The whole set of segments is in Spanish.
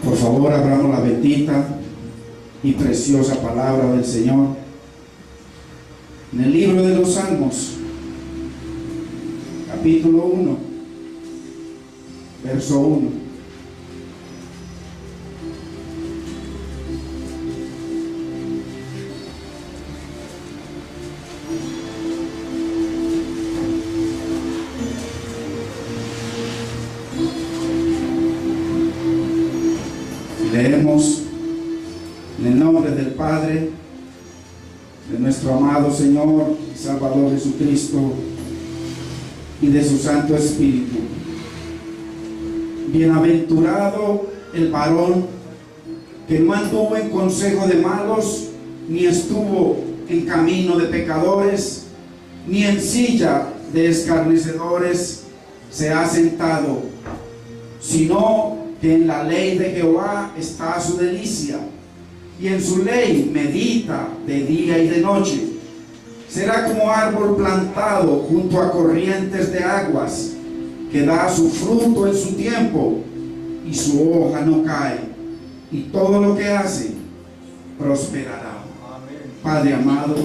Por favor, abramos la bendita y preciosa palabra del Señor en el libro de los Salmos, capítulo 1, verso 1. Leemos en el nombre del Padre, de nuestro amado Señor y Salvador Jesucristo y de su Santo Espíritu. Bienaventurado el varón que no anduvo en consejo de malos, ni estuvo en camino de pecadores, ni en silla de escarnecedores se ha sentado, sino que en la ley de Jehová está su delicia, y en su ley medita de día y de noche. Será como árbol plantado junto a corrientes de aguas, que da su fruto en su tiempo, y su hoja no cae, y todo lo que hace prosperará. Padre amado,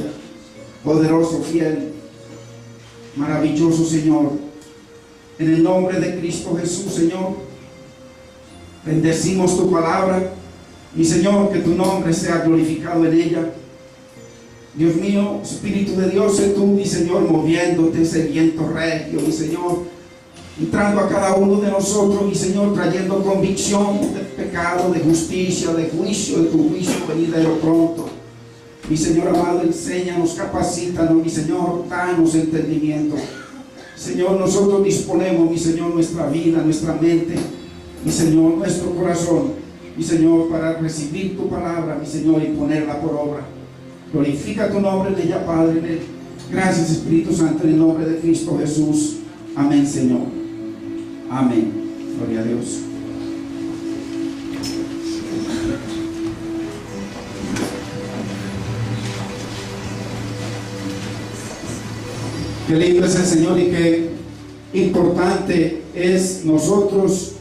poderoso, fiel, maravilloso Señor, en el nombre de Cristo Jesús, Señor, bendecimos tu palabra, mi Señor, que tu nombre sea glorificado en ella. Dios mío, Espíritu de Dios, sé tú, mi Señor, moviéndote ese viento regio, mi Señor, entrando a cada uno de nosotros, mi Señor, trayendo convicción de pecado, de justicia, de juicio, de tu juicio venidero pronto. Mi Señor amado, enséñanos, capacítanos, mi Señor, danos entendimiento. Señor, nosotros disponemos, mi Señor, nuestra vida, nuestra mente, mi Señor, nuestro corazón, mi Señor, para recibir tu palabra, mi Señor, y ponerla por obra. Glorifica tu nombre en ella, Padre. Gracias, Espíritu Santo, en el nombre de Cristo Jesús. Amén, Señor. Amén. Gloria a Dios. Qué lindo es el Señor y qué importante es nosotros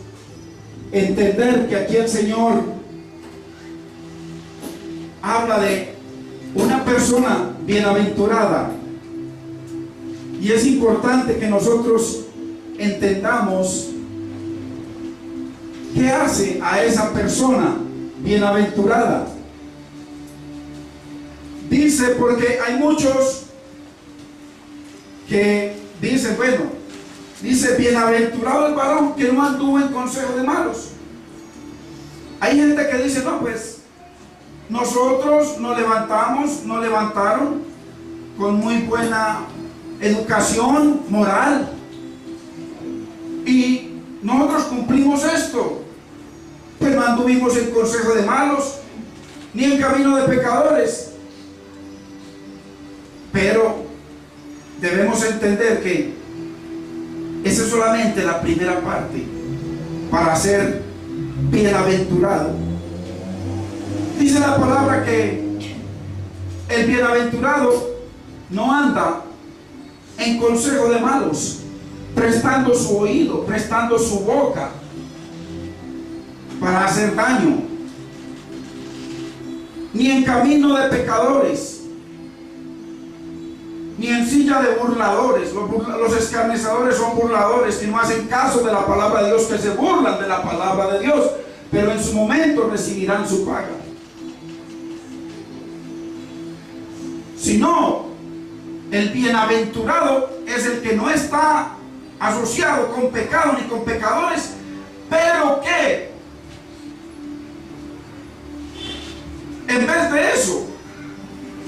entender que aquí el Señor habla de una persona bienaventurada, y es importante que nosotros entendamos qué hace a esa persona bienaventurada. Dice, porque hay muchos que dicen, bueno, dice, bienaventurado el varón que no anduvo en consejo de malos. Hay gente que dice, no, pues nosotros nos levantaron con muy buena educación moral y nosotros cumplimos esto, pues no anduvimos en consejo de malos ni en camino de pecadores. Pero debemos entender que esa es solamente la primera parte para ser bienaventurado. Dice la palabra que el bienaventurado no anda en consejo de malos, prestando su oído, prestando su boca para hacer daño, ni en camino de pecadores, ni en silla de burladores. Los escarnecedores son burladores que no hacen caso de la palabra de Dios, que se burlan de la palabra de Dios, pero en su momento recibirán su paga. Sino el bienaventurado es el que no está asociado con pecado ni con pecadores, pero que en vez de eso,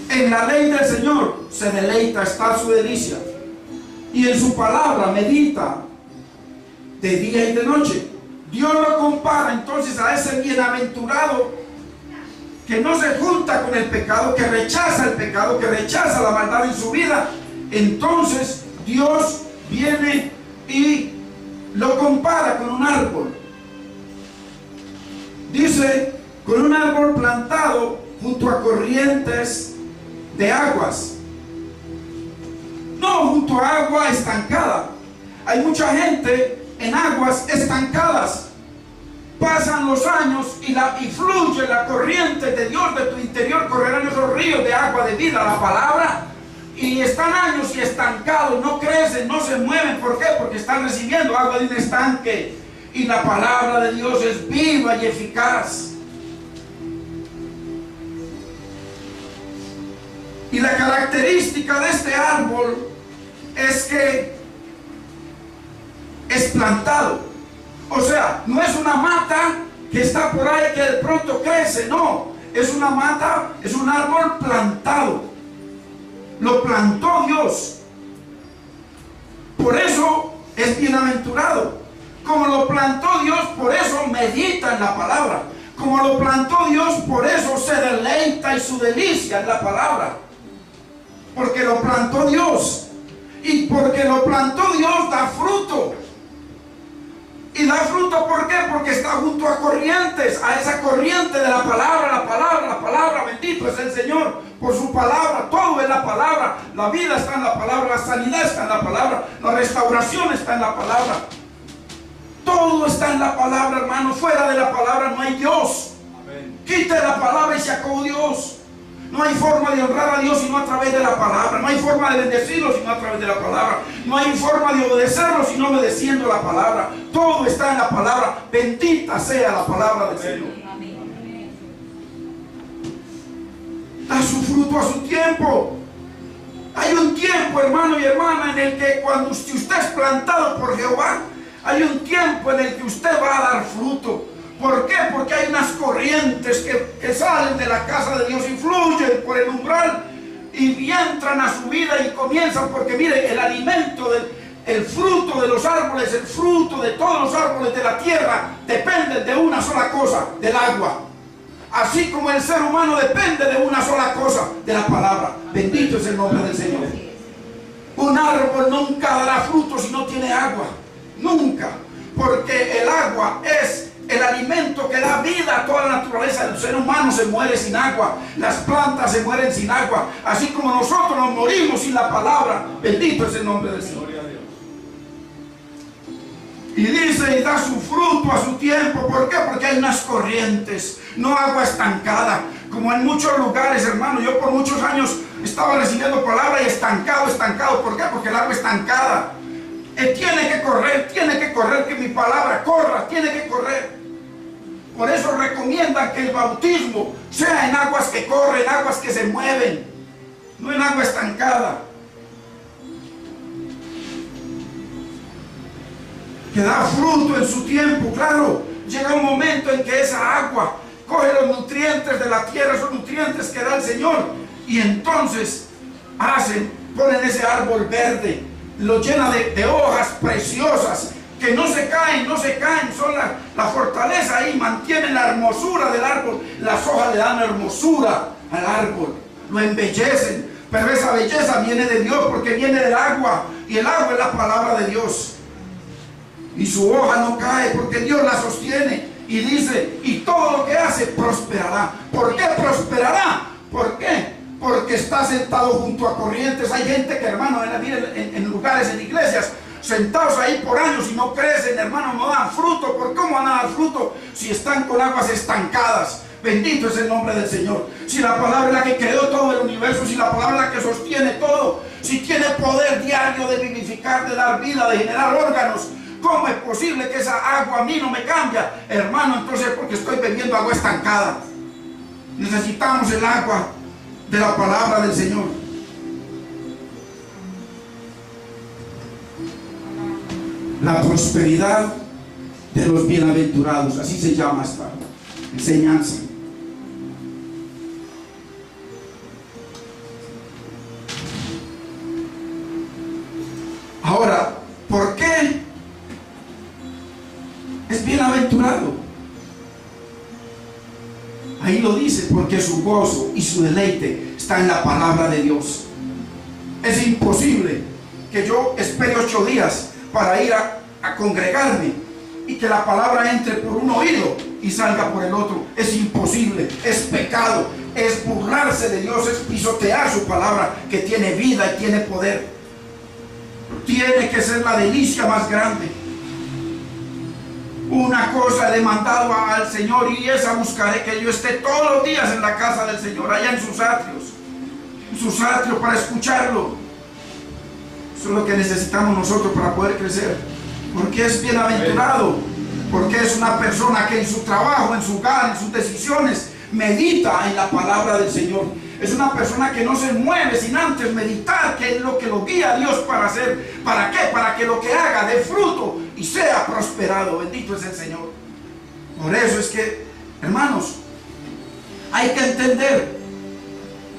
en la ley del Señor se deleita, está su delicia, y en su palabra medita de día y de noche. Dios lo compara entonces a ese bienaventurado que no se junta con el pecado, que rechaza el pecado, que rechaza la maldad en su vida. Entonces Dios viene y lo compara con un árbol. Dice, con un árbol plantado junto a corrientes de aguas. No junto a agua estancada. Hay mucha gente en aguas estancadas. pasan los años y fluye la corriente de Dios de tu interior, correrán esos ríos de agua de vida, la palabra, y están años y estancados, no crecen, no se mueven. ¿Por qué? Porque están recibiendo agua de un estanque, y la palabra de Dios es viva y eficaz. Y la característica de este árbol es que es plantado. O sea, no es una mata que está por ahí que de pronto crece, no. Es una mata, es un árbol plantado. Lo plantó Dios. Por eso es bienaventurado. Como lo plantó Dios, por eso medita en la palabra. Como lo plantó Dios, por eso se deleita y su delicia en la palabra. Porque lo plantó Dios. Y porque lo plantó Dios, da fruto. Y da fruto, ¿por qué? Porque está junto a corrientes, a esa corriente de la palabra, bendito es el Señor por su palabra. Todo es la palabra, la vida está en la palabra, la sanidad está en la palabra, la restauración está en la palabra. Todo está en la palabra, hermano. Fuera de la palabra no hay Dios. Amén. Quite la palabra y se acabó Dios. No hay forma de honrar a Dios sino a través de la palabra. No hay forma de bendecirlo sino a través de la palabra. No hay forma de obedecerlo sino obedeciendo la palabra. Todo está en la palabra. Bendita sea la palabra del Señor. Da su fruto a su tiempo. Hay un tiempo, hermano y hermana, en el que cuando usted es plantado por Jehová, hay un tiempo en el que usted va a dar fruto. ¿Por qué? Porque hay unas corrientes que salen de la casa de Dios y fluyen por el umbral y entran a su vida y comienzan, porque mire, el alimento, el fruto de los árboles, el fruto de todos los árboles de la tierra depende de una sola cosa, del agua. Así como el ser humano depende de una sola cosa, de la palabra. Bendito es el nombre del Señor. Un árbol nunca dará fruto si no tiene agua. Nunca. Porque el agua es el alimento que da vida a toda la naturaleza. El ser humano se muere sin agua. Las plantas se mueren sin agua. Así como nosotros nos morimos sin la palabra. Bendito es el nombre del Señor. Y dice, y da su fruto a su tiempo. ¿Por qué? Porque hay unas corrientes, no agua estancada. Como en muchos lugares, hermano, yo por muchos años estaba recibiendo palabra y estancado. ¿Por qué? Porque el agua estancada. Tiene que correr, que mi palabra corra, tiene que correr. Por eso recomiendan que el bautismo sea en aguas que corren, aguas que se mueven, no en agua estancada. Que da fruto en su tiempo, claro. Llega un momento en que esa agua coge los nutrientes de la tierra, esos nutrientes que da el Señor, y entonces ponen ese árbol verde, lo llena de hojas preciosas que no se caen, son la fortaleza ahí, mantienen la hermosura del árbol. Las hojas le dan hermosura al árbol, lo embellecen, pero esa belleza viene de Dios porque viene del agua, y el agua es la palabra de Dios. Y su hoja no cae porque Dios la sostiene, y dice, y todo lo que hace prosperará. ¿Por qué prosperará? ¿Por qué? Porque está sentado junto a corrientes. Hay gente que, hermano, en lugares, en iglesias, sentados ahí por años y no crecen, hermano, no dan fruto. ¿Por cómo van a dar fruto si están con aguas estancadas? Bendito es el nombre del Señor. Si la palabra es la que creó todo el universo, si la palabra es la que sostiene todo, si tiene poder diario de vivificar, de dar vida, de generar órganos, ¿cómo es posible que esa agua a mí no me cambia? Hermano, entonces porque estoy bebiendo agua estancada. Necesitamos el agua de la palabra del Señor. La prosperidad de los bienaventurados, así se llama esta enseñanza. Ahora, ¿por qué es bienaventurado? Ahí lo dice, porque su gozo y su deleite está en la palabra de Dios. Es imposible que yo espere 8 días para ir a congregarme y que la palabra entre por un oído y salga por el otro. Es imposible, es pecado, es burlarse de Dios, es pisotear su palabra que tiene vida y tiene poder. Tiene que ser la delicia más grande. Una cosa he demandado al Señor, y esa buscaré, que yo esté todos los días en la casa del Señor, allá en sus atrios para escucharlo. Eso es lo que necesitamos nosotros para poder crecer. Porque es bienaventurado, porque es una persona que en su trabajo, en su hogar, en sus decisiones, medita en la palabra del Señor. Es una persona que no se mueve sin antes meditar qué es lo que lo guía a Dios para hacer. ¿Para qué? Para que lo que haga dé fruto y sea prosperado. Bendito es el Señor. Por eso es que, hermanos, hay que entender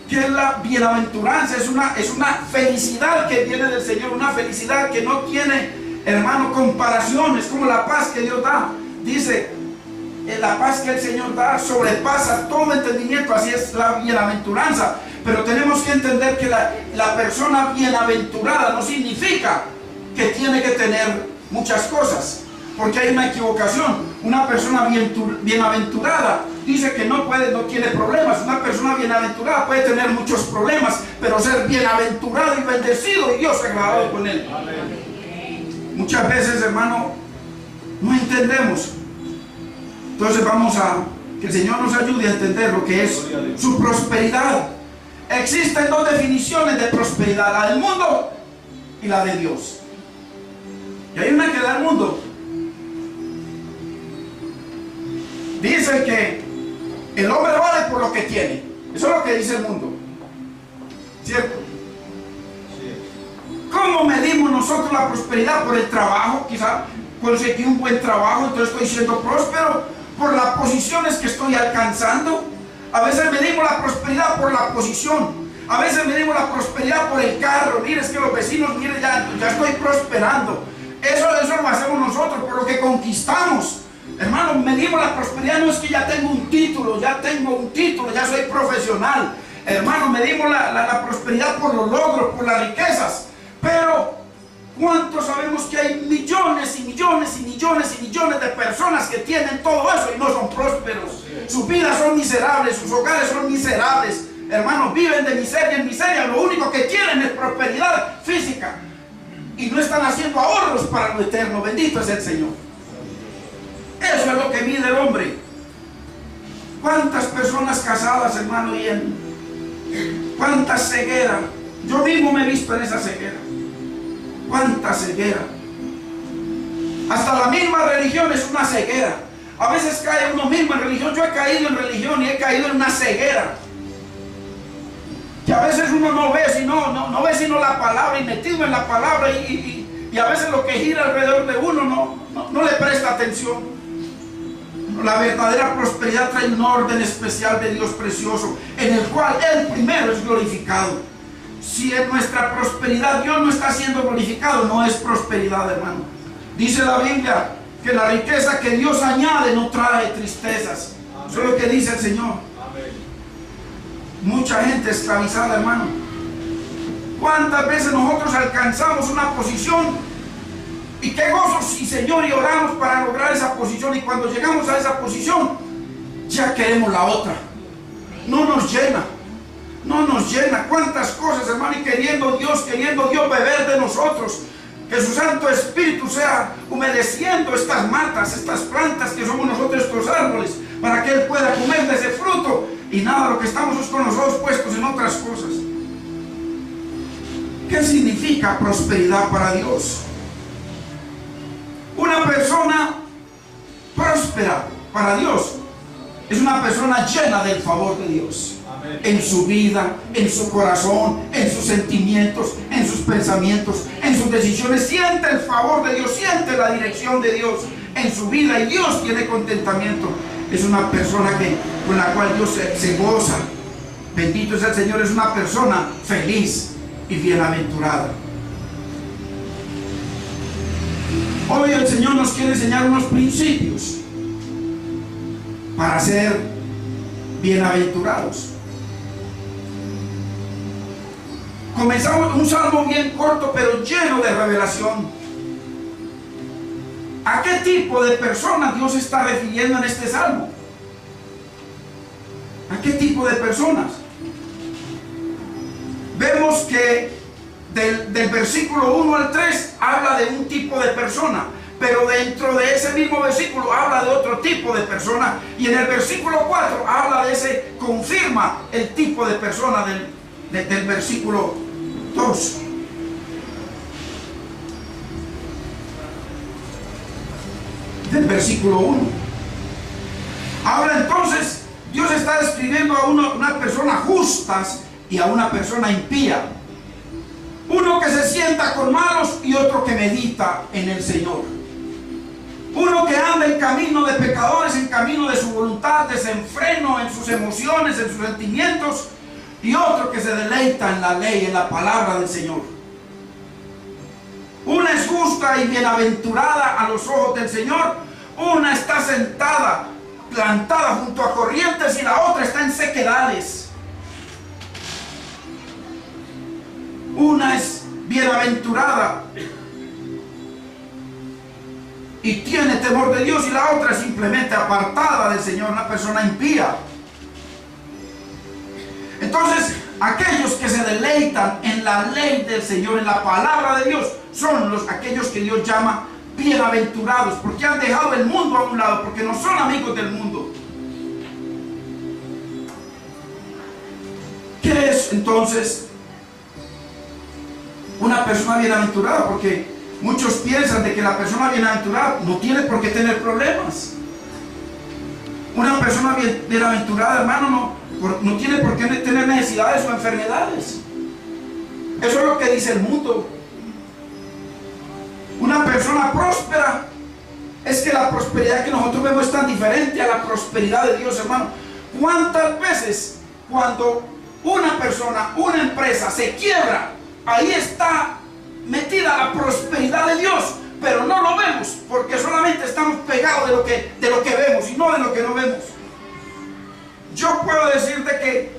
que la bienaventuranza es una felicidad que viene del Señor, una felicidad que no tiene, hermano, comparaciones, como la paz que Dios da. Dice, la paz que el Señor da sobrepasa todo entendimiento. Así es la bienaventuranza. Pero tenemos que entender que la persona bienaventurada no significa que tiene que tener muchas cosas, porque hay una equivocación. Una persona bienaventurada dice que no tiene problemas. Una persona bienaventurada puede tener muchos problemas, pero ser bienaventurado y bendecido y Dios agradado con él. Muchas veces, hermano, no entendemos. Entonces que el Señor nos ayude a entender lo que es su prosperidad. Existen dos definiciones de prosperidad, la del mundo y la de Dios. Y hay una que da el mundo. Dice que el hombre vale por lo que tiene. Eso es lo que dice el mundo, ¿cierto? ¿Cómo medimos nosotros la prosperidad? Por el trabajo. Quizá conseguí un buen trabajo, entonces estoy siendo próspero. Por las posiciones que estoy alcanzando. A veces medimos la prosperidad por la posición. A veces medimos la prosperidad por el carro. Mire, es que los vecinos, mire, ya estoy prosperando. Eso lo hacemos nosotros, por lo que conquistamos. Hermanos, medimos la prosperidad, no es que ya tengo un título, ya soy profesional. Hermanos, medimos la prosperidad por los logros, por las riquezas. Pero ¿cuántos sabemos que hay millones y millones y millones y millones de personas que tienen todo eso y no son prósperos? Sus vidas son miserables, sus hogares son miserables. Hermanos, viven de miseria en miseria. Lo único que quieren es prosperidad física. Y no están haciendo ahorros para lo eterno. Bendito es el Señor. Eso es lo que mide el hombre. ¿Cuántas personas casadas, hermano, y cuánta ceguera? Yo mismo me he visto en esa ceguera. Cuánta ceguera. Hasta la misma religión es una ceguera. A veces cae uno mismo en religión. Yo he caído en religión y he caído en una ceguera. Que a veces uno no ve sino la palabra, y metido en la palabra, y a veces lo que gira alrededor de uno no le presta atención. La verdadera prosperidad trae un orden especial de Dios precioso, en el cual Él primero es glorificado. Si en nuestra prosperidad Dios no está siendo glorificado, no es prosperidad, hermano. Dice la Biblia que la riqueza que Dios añade no trae tristezas. Amén. Eso es lo que dice el Señor. Amén. Mucha gente esclavizada, hermano. ¿Cuántas veces nosotros alcanzamos una posición? Y qué gozo, sí, Señor, y oramos para lograr esa posición, y cuando llegamos a esa posición ya queremos la otra. No nos llena. No nos llena. Cuántas cosas, hermano, y queriendo Dios beber de nosotros. Que su Santo Espíritu sea humedeciendo estas matas, estas plantas que somos nosotros, estos árboles, para que Él pueda comer de ese fruto. Y nada, lo que estamos es con los ojos puestos en otras cosas. ¿Qué significa prosperidad para Dios? Una persona próspera para Dios es una persona llena del favor de Dios. Amén. En su vida, en su corazón, en sus sentimientos, en sus pensamientos, en sus decisiones. Siente el favor de Dios, siente la dirección de Dios en su vida, y Dios tiene contentamiento. Es una persona con la cual Dios se goza. Bendito es el Señor. Es una persona feliz y bienaventurada. Hoy el Señor nos quiere enseñar unos principios para ser bienaventurados. Comenzamos un salmo bien corto, pero lleno de revelación. ¿A qué tipo de personas Dios está refiriendo en este salmo? ¿A qué tipo de personas? Vemos que del versículo 1 al 3 habla de un tipo de persona, Pero dentro de ese mismo versículo habla de otro tipo de persona, y en el versículo 4 habla de ese, confirma el tipo de persona del versículo 2. Del versículo 1. Ahora entonces Dios está describiendo a una persona justas y a una persona impía. Uno que se sienta con malos y otro que medita en el Señor. Uno que anda en camino de pecadores, en camino de su voluntad, desenfreno en sus emociones, en sus sentimientos, y otro que se deleita en la ley, en la palabra del Señor. Una es justa y bienaventurada a los ojos del Señor. Una está sentada, plantada junto a corrientes, y la otra está en sequedades. Una es bienaventurada y tiene temor de Dios, y la otra es simplemente apartada del Señor, una persona impía. Entonces, aquellos que se deleitan en la ley del Señor, en la palabra de Dios, son aquellos que Dios llama bienaventurados, porque han dejado el mundo a un lado, porque no son amigos del mundo. ¿Qué es entonces una persona bienaventurada? Porque muchos piensan de que la persona bienaventurada no tiene por qué tener problemas. Una persona bienaventurada, hermano, no tiene por qué tener necesidades o enfermedades. Eso es lo que dice el mundo. Una persona próspera, es que la prosperidad que nosotros vemos es tan diferente a la prosperidad de Dios, hermano. ¿Cuántas veces cuando una persona, una empresa se quiebra, ahí está metida la prosperidad de Dios, pero no lo vemos porque solamente estamos pegados de lo que vemos y no de lo que no vemos? Yo puedo decirte que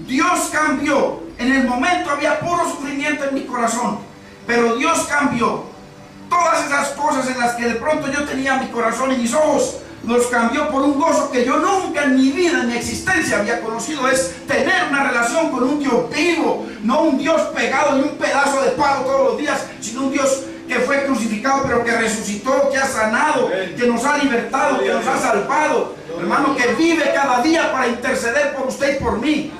Dios cambió. En el momento había puro sufrimiento en mi corazón, pero Dios cambió todas esas cosas en las que de pronto yo tenía mi corazón y mis ojos, los cambió por un gozo que yo nunca en mi vida, en mi existencia había conocido. Es tener una relación con un Dios vivo, no un Dios pegado en un pedazo de palo todos los días, sino un Dios que fue crucificado pero que resucitó, que ha sanado, que nos ha libertado, que nos ha salvado, hermano, que vive cada día para interceder por usted y por mí.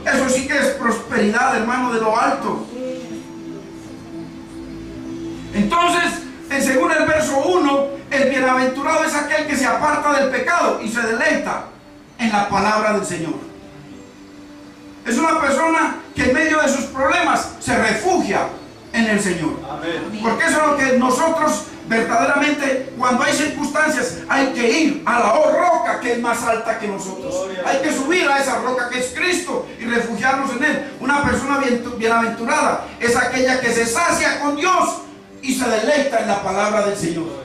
Eso sí que es prosperidad, hermano, de lo alto. Entonces, según el verso 1, el bienaventurado es aquel que se aparta del pecado y se deleita en la palabra del Señor. Es una persona que en medio de sus problemas se refugia en el Señor. Amén. Porque eso es lo que nosotros verdaderamente, cuando hay circunstancias, hay que ir a la roca que es más alta que nosotros. Hay que subir a esa roca que es Cristo y refugiarnos en Él. Una persona bienaventurada es aquella que se sacia con Dios y se deleita en la palabra del Señor.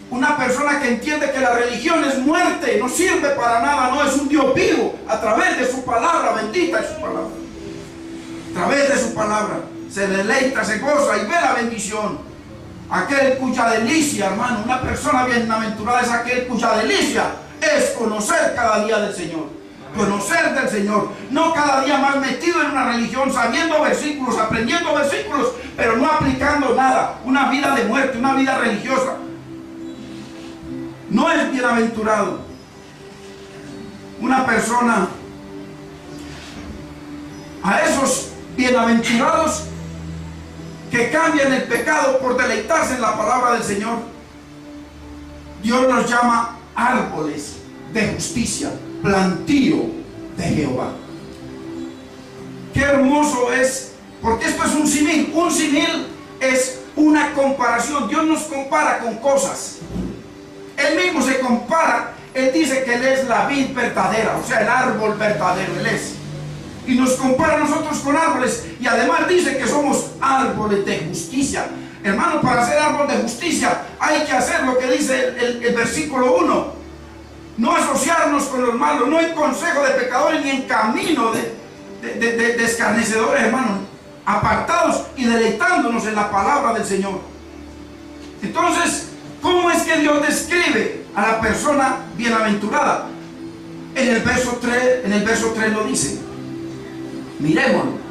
Una persona que entiende que la religión es muerte, no sirve para nada, no, es un Dios vivo, a través de su palabra, bendita es su palabra. A través de su palabra se deleita, se goza y ve la bendición. Aquel cuya delicia, hermano, una persona bienaventurada es aquel cuya delicia es conocer cada día del Señor. Conocer del Señor, no cada día más metido en una religión, sabiendo versículos, aprendiendo versículos, pero no aplicando nada. Una vida de muerte, una vida religiosa. No es bienaventurado. Una persona, a esos bienaventurados que cambian el pecado por deleitarse en la palabra del Señor, Dios los llama árboles de justicia, plantío de Jehová. Qué hermoso es, porque esto es un símil. Un símil es una comparación. Dios nos compara con cosas. Él mismo se compara. Él dice que Él es la vid verdadera, o sea, el árbol verdadero, Él es. Y nos compara a nosotros con árboles, y además dice que somos árboles de justicia. Hermano, para ser árbol de justicia hay que hacer lo que dice el versículo 1. No asociarnos con los malos, no en consejo de pecadores, ni en camino de escarnecedores, hermano. Apartados y deleitándonos en la palabra del Señor. Entonces, ¿cómo es que Dios describe a la persona bienaventurada? En el verso 3 lo dice. Miremoslo.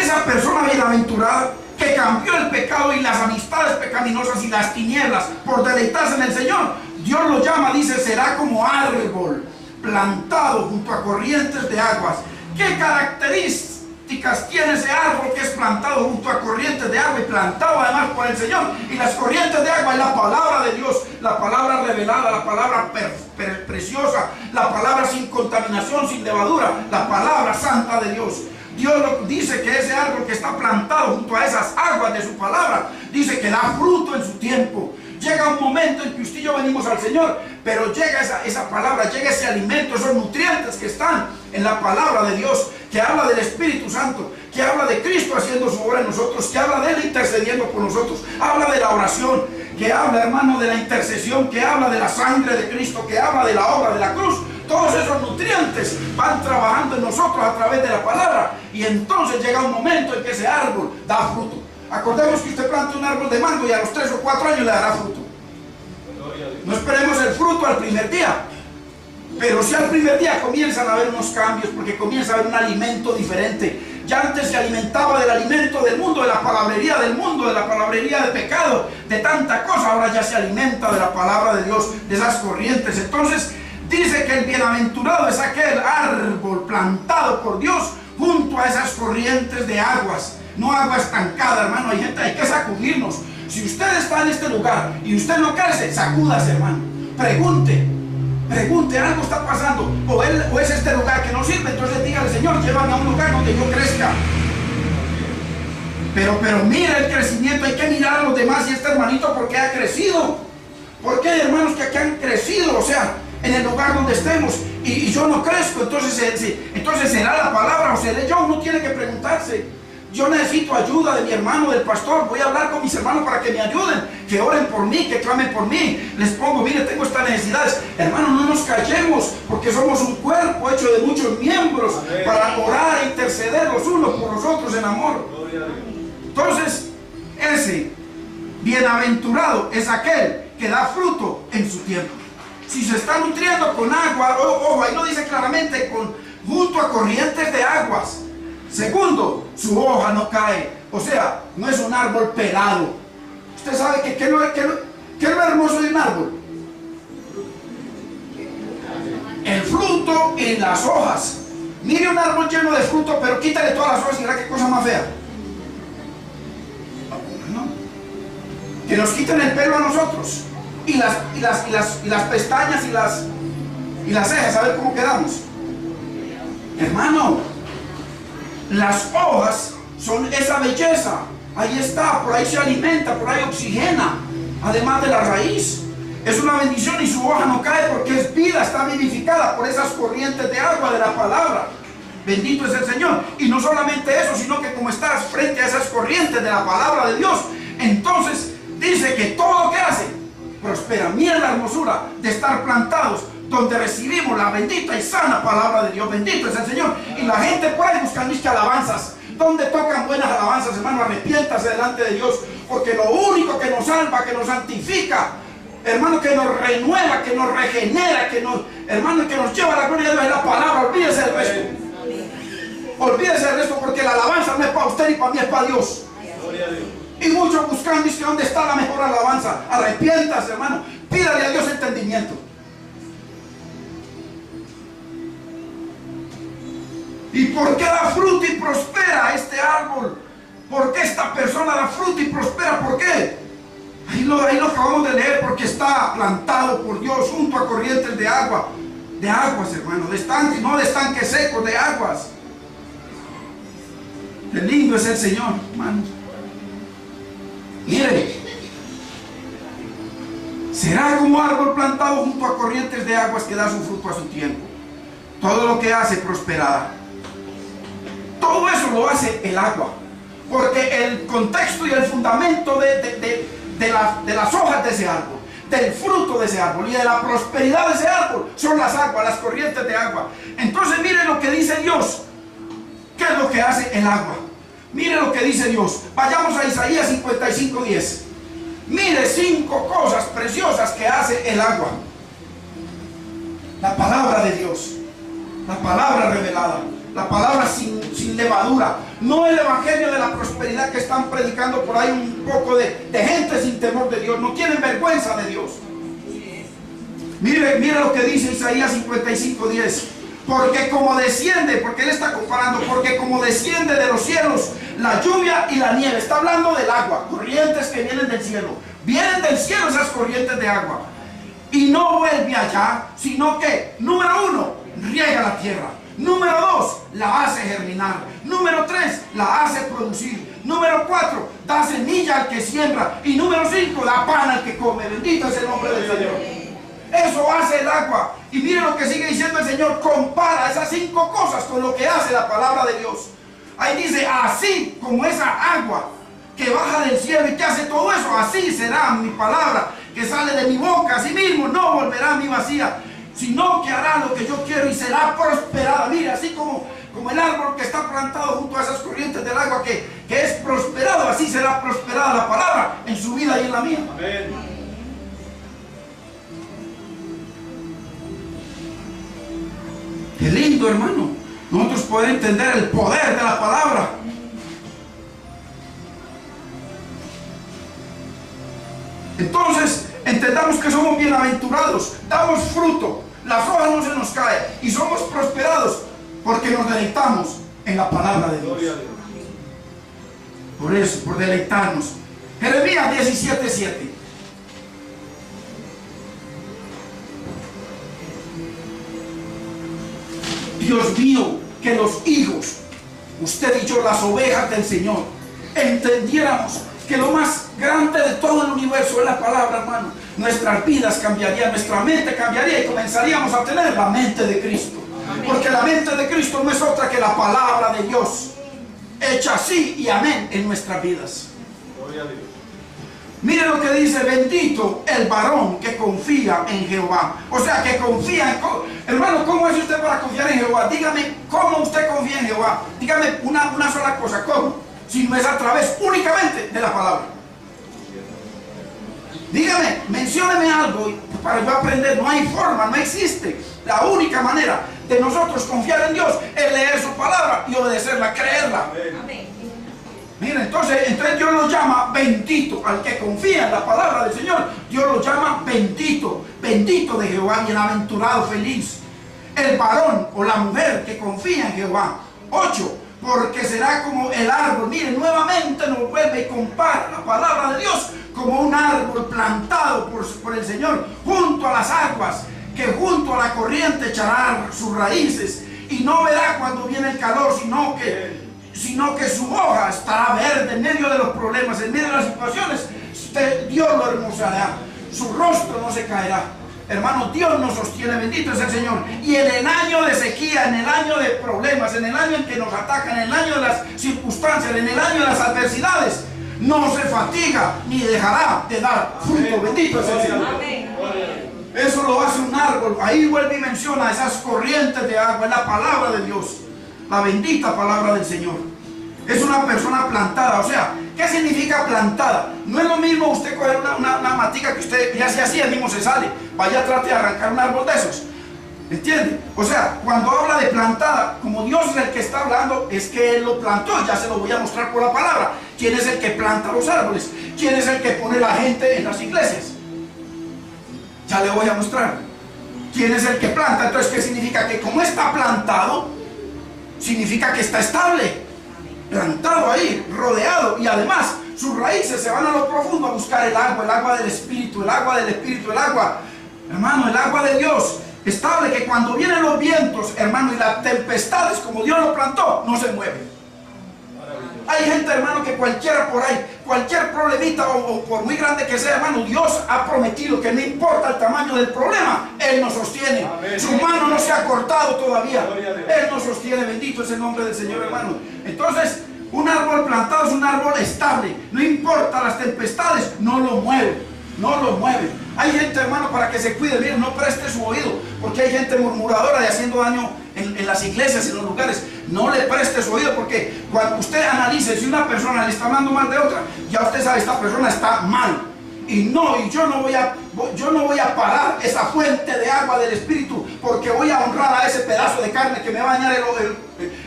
esa persona bienaventurada que cambió el pecado y las amistades pecaminosas y las tinieblas por deleitarse en el Señor, Dios lo llama, dice, será como árbol plantado junto a corrientes de aguas. ¿Qué características tiene ese árbol que es plantado junto a corrientes de agua y plantado además por el Señor? Y las corrientes de agua es la palabra de Dios, la palabra revelada, la palabra preciosa, la palabra sin contaminación, sin levadura, la palabra santa de Dios. Dios dice que ese árbol que está plantado junto a esas aguas de su palabra, dice que da fruto en su tiempo. Llega un momento en que usted y yo venimos al Señor, pero llega esa palabra, llega ese alimento, esos nutrientes que están en la palabra de Dios, que habla del Espíritu Santo, que habla de Cristo haciendo su obra en nosotros, que habla de Él intercediendo por nosotros, habla de la oración, que habla, hermano, de la intercesión, que habla de la sangre de Cristo, que habla de la obra de la cruz. Todos esos nutrientes van trabajando en nosotros a través de la palabra, y entonces llega un momento en que ese árbol da fruto. Acordemos que usted planta un árbol de mango y a los 3 o 4 años le dará fruto. No esperemos el fruto al primer día, pero si al primer día comienzan a haber unos cambios, porque comienza a haber un alimento diferente. Ya antes se alimentaba del alimento del mundo, de la palabrería del mundo, de la palabrería del pecado, de tanta cosa. Ahora ya se alimenta de la palabra de Dios, de esas corrientes. Entonces dice que el bienaventurado es aquel árbol plantado por Dios junto a esas corrientes de aguas. No agua estancada, hermano. Hay que sacudirnos. Si usted está en este lugar y usted no crece, sacúdase, hermano. Pregunte, algo está pasando. O es este lugar que no sirve. Entonces dígale, Señor, llévame a un lugar donde yo crezca. Pero mira el crecimiento. Hay que mirar a los demás y este hermanito, ¿por qué ha crecido? Porque hay hermanos que aquí han crecido, o sea, en el lugar donde estemos, y yo no crezco. Entonces será la palabra o seré yo. Uno tiene que preguntarse. Yo necesito ayuda de mi hermano, del pastor. Voy a hablar con mis hermanos para que me ayuden, que oren por mí, que clamen por mí. Les pongo, mire, tengo estas necesidades. Hermano, no nos callemos, porque somos un cuerpo hecho de muchos miembros. Amén. Para orar e interceder los unos por los otros en amor. Entonces, ese bienaventurado es aquel que da fruto en su tiempo. Si se está nutriendo con agua, ojo, ahí lo dice claramente, junto a corrientes de aguas. Segundo, su hoja no cae, o sea, no es un árbol pelado. Usted sabe que ¿qué es lo hermoso de un árbol? El fruto y las hojas. Mire un árbol lleno de fruto, pero quítale todas las hojas y verá qué cosa más fea. ¿No? Que nos quiten el pelo a nosotros, y las pestañas y las cejas, a ver cómo quedamos. Hermano, las hojas son esa belleza. Ahí está, por ahí se alimenta, por ahí oxigena, además de la raíz. Es una bendición y su hoja no cae porque es vida, está vivificada por esas corrientes de agua de la palabra. Bendito es el Señor. Y no solamente eso, sino que como estás frente a esas corrientes de la palabra de Dios, entonces dice que todo lo que hace prospera. Mira la hermosura de estar plantados donde recibimos la bendita y sana palabra de Dios. Bendito es el Señor. Y la gente por ahí buscan alabanzas. Donde tocan buenas alabanzas, hermano, arrepiéntase delante de Dios, porque lo único que nos salva, que nos santifica, hermano, que nos renueva, que nos regenera, hermano, que nos lleva a la gloria de Dios es la palabra. Olvídese del resto. Olvídese del resto, porque la alabanza no es para usted ni para mí, es para Dios. Y muchos buscan, dice, ¿dónde está la mejor alabanza? Arrepiéntase, hermano. Pídale a Dios entendimiento. ¿Y por qué da fruto y prospera este árbol? ¿Por qué esta persona da fruto y prospera? ¿Por qué? Ahí lo acabamos de leer, porque está plantado por Dios junto a corrientes de agua. De aguas, hermano, de estanques, no de estanques secos, de aguas. Qué lindo es el Señor, hermanos. Mire, será como árbol plantado junto a corrientes de aguas que da su fruto a su tiempo. Todo lo que hace prosperará. Todo eso lo hace el agua, porque el contexto y el fundamento de las hojas de ese árbol, del fruto de ese árbol y de la prosperidad de ese árbol son las aguas, las corrientes de agua. Entonces mire lo que dice Dios. ¿Qué es lo que hace el agua? Mire lo que dice Dios. Vayamos a Isaías 55:10. Mire 5 cosas preciosas que hace el agua. La palabra de Dios, la palabra revelada, la palabra sin sin levadura. No el evangelio de la prosperidad que están predicando por ahí un poco de gente sin temor de Dios. No tienen vergüenza de Dios. Mire lo que dice Isaías 55:10. Porque como desciende, porque él está comparando, porque como desciende de los cielos la lluvia y la nieve. Está hablando del agua, corrientes que vienen del cielo. Vienen del cielo esas corrientes de agua. Y no vuelve allá, sino que, número 1, riega la tierra. Número 2, la hace germinar. Número 3, la hace producir. Número 4, da semilla al que siembra. Y número 5, da pan al que come. Bendito es el nombre del Señor. Eso hace el agua. Y mire lo que sigue diciendo el Señor. Compara esas 5 cosas con lo que hace la palabra de Dios. Ahí dice, así como esa agua que baja del cielo y que hace todo eso, así será mi palabra que sale de mi boca. Así mismo no volverá a mí vacía, sino que hará lo que yo quiero y será prosperada. Mire, así como el árbol que está plantado junto a esas corrientes del agua que es prosperado, así será prosperada la palabra en su vida y en la mía. Amén. Qué lindo, hermano, nosotros poder entender el poder de la palabra. Entonces, entendamos que somos bienaventurados, damos fruto, las hojas no se nos caen y somos prosperados porque nos deleitamos en la palabra de Dios. Por eso, por deleitarnos. Jeremías 17:7. Dios mío, que los hijos, usted y yo, las ovejas del Señor, entendiéramos que lo más grande de todo el universo es la palabra, hermano. Nuestras vidas cambiarían, nuestra mente cambiaría y comenzaríamos a tener la mente de Cristo. Porque la mente de Cristo no es otra que la palabra de Dios, hecha así y amén en nuestras vidas. Gloria a Dios. Mire lo que dice: bendito el varón que confía en Jehová. O sea, que confía en... Hermano, ¿cómo es usted para confiar en Jehová? Dígame, ¿cómo usted confía en Jehová? Dígame una sola cosa, ¿cómo? Si no es a través únicamente de la palabra. Dígame, mencióneme algo para yo aprender. No hay forma, no existe. La única manera de nosotros confiar en Dios es leer su palabra y obedecerla, creerla. Amén. Mira, entonces Dios lo llama bendito. Al que confía en la palabra del Señor, Dios lo llama bendito. Bendito de Jehová, bienaventurado, feliz el varón o la mujer que confía en Jehová. 8. Porque será como el árbol. Miren, nuevamente nos vuelve y compara la palabra de Dios como un árbol plantado por el Señor junto a las aguas, que junto a la corriente echará sus raíces y no verá cuando viene el calor, sino que su hoja estará verde en medio de los problemas, en medio de las situaciones. Dios lo hermosará, su rostro no se caerá. Hermano, Dios nos sostiene, bendito es el Señor. Y en el año de sequía, en el año de problemas, en el año en que nos atacan, en el año de las circunstancias, en el año de las adversidades, no se fatiga ni dejará de dar fruto. Bendito es el Señor. Eso lo hace un árbol. Ahí vuelve y menciona esas corrientes de agua. Es la palabra de Dios, la bendita palabra del Señor. Es una persona plantada. O sea, ¿qué significa plantada? No es lo mismo usted coger una matica que usted ya se así, el mismo se sale. Vaya, trate de arrancar un árbol de esos. ¿Entiende? O sea, cuando habla de plantada, como Dios es el que está hablando, es que Él lo plantó. Ya se lo voy a mostrar por la palabra. ¿Quién es el que planta los árboles? ¿Quién es el que pone la gente en las iglesias? Ya le voy a mostrar. ¿Quién es el que planta? Entonces, ¿qué significa? Que como está plantado, significa que está estable. Plantado ahí, rodeado, y además sus raíces se van a lo profundo a buscar el agua del Espíritu, el agua del Espíritu, el agua, hermano, el agua de Dios, estable, que cuando vienen los vientos, hermano, y las tempestades, como Dios lo plantó, no se mueve. Hay gente, hermano, que cualquiera por ahí, cualquier problemita o por muy grande que sea, hermano, Dios ha prometido que no importa el tamaño del problema, Él nos sostiene. Amén. Su mano no se ha cortado todavía. Él nos sostiene, bendito es el nombre del Señor, hermano. Entonces, un árbol plantado es un árbol estable. No importa las tempestades, no lo mueve. No lo mueve. Hay gente, hermano, para que se cuide, miren, no preste su oído, porque hay gente murmuradora y haciendo daño en las iglesias, en los lugares. No le preste su oído, porque cuando usted analice si una persona le está hablando mal de otra, ya usted sabe, esta persona está mal. Y yo no voy a parar esa fuente de agua del Espíritu, porque voy a honrar a ese pedazo de carne que me va a dañar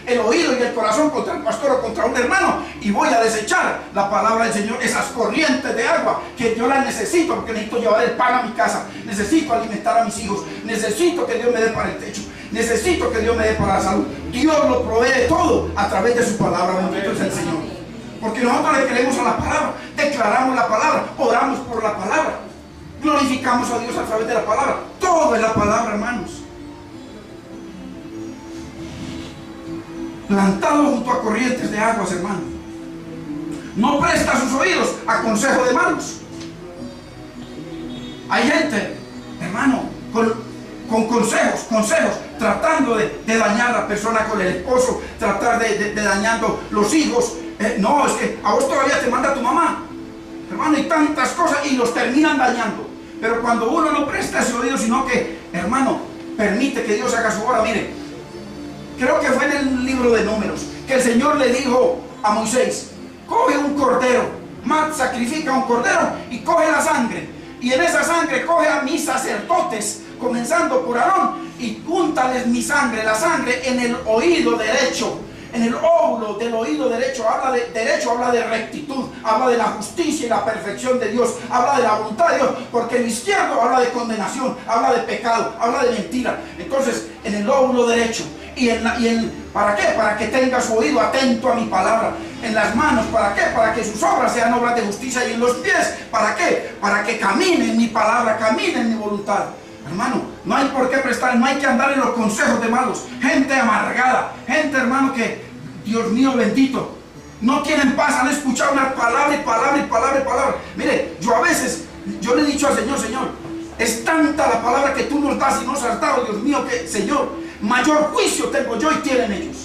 el oído y el corazón contra el pastor o contra un hermano, y voy a desechar la palabra del Señor, esas corrientes de agua que yo las necesito, porque necesito llevar el pan a mi casa, necesito alimentar a mis hijos, necesito que Dios me dé para el techo, necesito que Dios me dé para la salud. Dios lo provee todo a través de su palabra. Bendito es el Señor, porque nosotros le creemos a la palabra, declaramos la palabra, oramos por la palabra, glorificamos a Dios a través de la palabra. Todo es la palabra, hermanos. Plantado junto a corrientes de aguas, hermano. No presta sus oídos a consejo de malos. Hay gente, hermano, con consejos, tratando de dañar a la persona con el esposo, tratar de dañando los hijos. No, es que a vos todavía te manda tu mamá, hermano, y tantas cosas, y los terminan dañando. Pero cuando uno no presta ese oído, sino que, hermano, permite que Dios haga su obra. Mire, creo que fue en el libro de Números que el Señor le dijo a Moisés: coge un cordero, sacrifica un cordero y coge la sangre, y en esa sangre coge a mis sacerdotes, comenzando por Aarón, y úntales mi sangre, la sangre en el oído derecho, en el óvulo del oído derecho. Habla de rectitud, habla de la justicia y la perfección de Dios, habla de la voluntad de Dios, porque el izquierdo habla de condenación, habla de pecado, habla de mentira. Entonces, en el óvulo derecho, ¿para qué? Para que tenga su oído atento a mi palabra. En las manos, ¿para qué? Para que sus obras sean obras de justicia. Y en los pies, ¿para qué? Para que camine en mi palabra, camine en mi voluntad. Hermano, no hay por qué prestar, no hay que andar en los consejos de malos. Gente amargada, gente, hermano, que, Dios mío bendito, no tienen paz, han escuchado una palabra y palabra y palabra y palabra. Mire, yo a veces, yo le he dicho al Señor: Señor, es tanta la palabra que tú nos das y nos has dado, Dios mío, que, Señor, mayor juicio tengo yo y tienen ellos.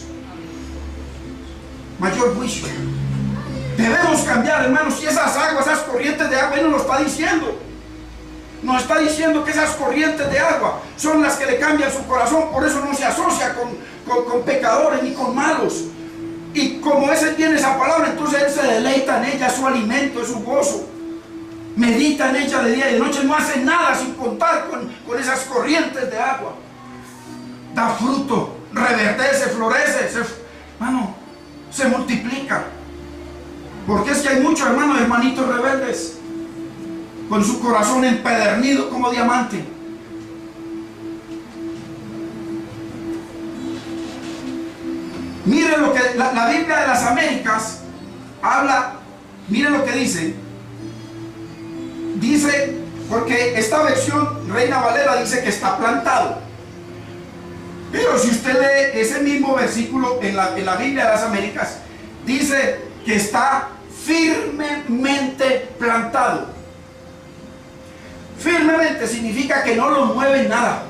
Mayor juicio. Debemos cambiar, hermanos, y esas aguas, esas corrientes de agua, Él nos lo está diciendo. Nos está diciendo que esas corrientes de agua son las que le cambian su corazón. Por eso no se asocia con pecadores ni con malos. Y como ese tiene esa palabra, entonces él se deleita en ella, es su alimento, es su gozo. Medita en ella de día y de noche, no hace nada sin contar con esas corrientes de agua. Da fruto, reverdece, florece, se multiplica. Porque es que hay muchos hermanos, hermanitos rebeldes, con su corazón empedernido como diamante. Mire lo que la Biblia de las Américas habla. Mire lo que dice. Dice, porque esta versión Reina Valera dice que está plantado. Pero si usted lee ese mismo versículo en la Biblia de las Américas, dice que está firmemente plantado. Firmemente significa que no lo mueve nada.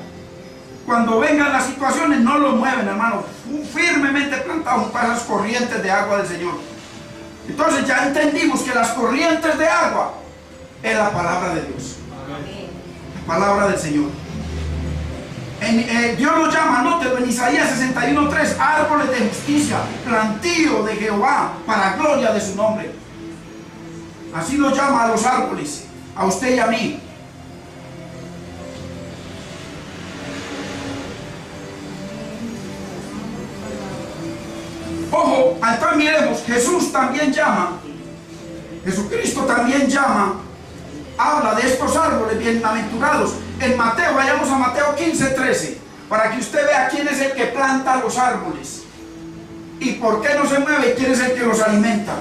Cuando vengan las situaciones, no lo mueven, hermano. Firmemente plantado junto a las corrientes de agua del Señor. Entonces ya entendimos que las corrientes de agua es la palabra de Dios. La palabra del Señor. Dios lo llama, anótelo en Isaías 61:3, árboles de justicia, plantío de Jehová, para gloria de su nombre. Así lo llama a los árboles, a usted y a mí. Ojo, entonces miremos, Jesús también llama, Jesucristo también llama, habla de estos árboles bienaventurados. En Mateo, vayamos a Mateo 15:13, para que usted vea quién es el que planta los árboles y por qué no se mueve y quién es el que los alimenta.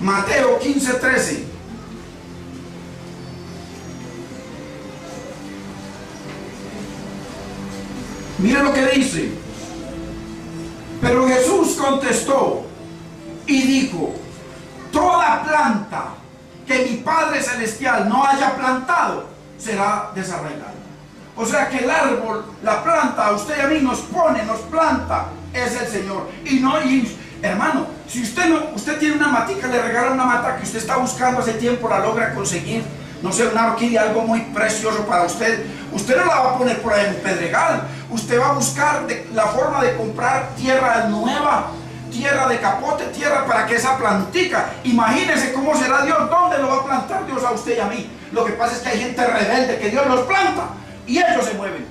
Mateo 15:13. Mire lo que dice. Pero Jesús contestó y dijo: toda planta que mi Padre Celestial no haya plantado será desarraigada. O sea que el árbol, la planta, a usted y a mí nos pone, nos planta, es el Señor. Hermano, si usted tiene una matica, le regala una mata que usted está buscando hace tiempo, la logra conseguir, no sé, una orquídea, algo muy precioso para usted, usted no la va a poner por ahí en Pedregal. Usted va a buscar la forma de comprar tierra nueva, tierra de capote, tierra para que esa plantica, imagínese cómo será Dios, dónde lo va a plantar Dios a usted y a mí. Lo que pasa es que hay gente rebelde que Dios los planta y ellos se mueven.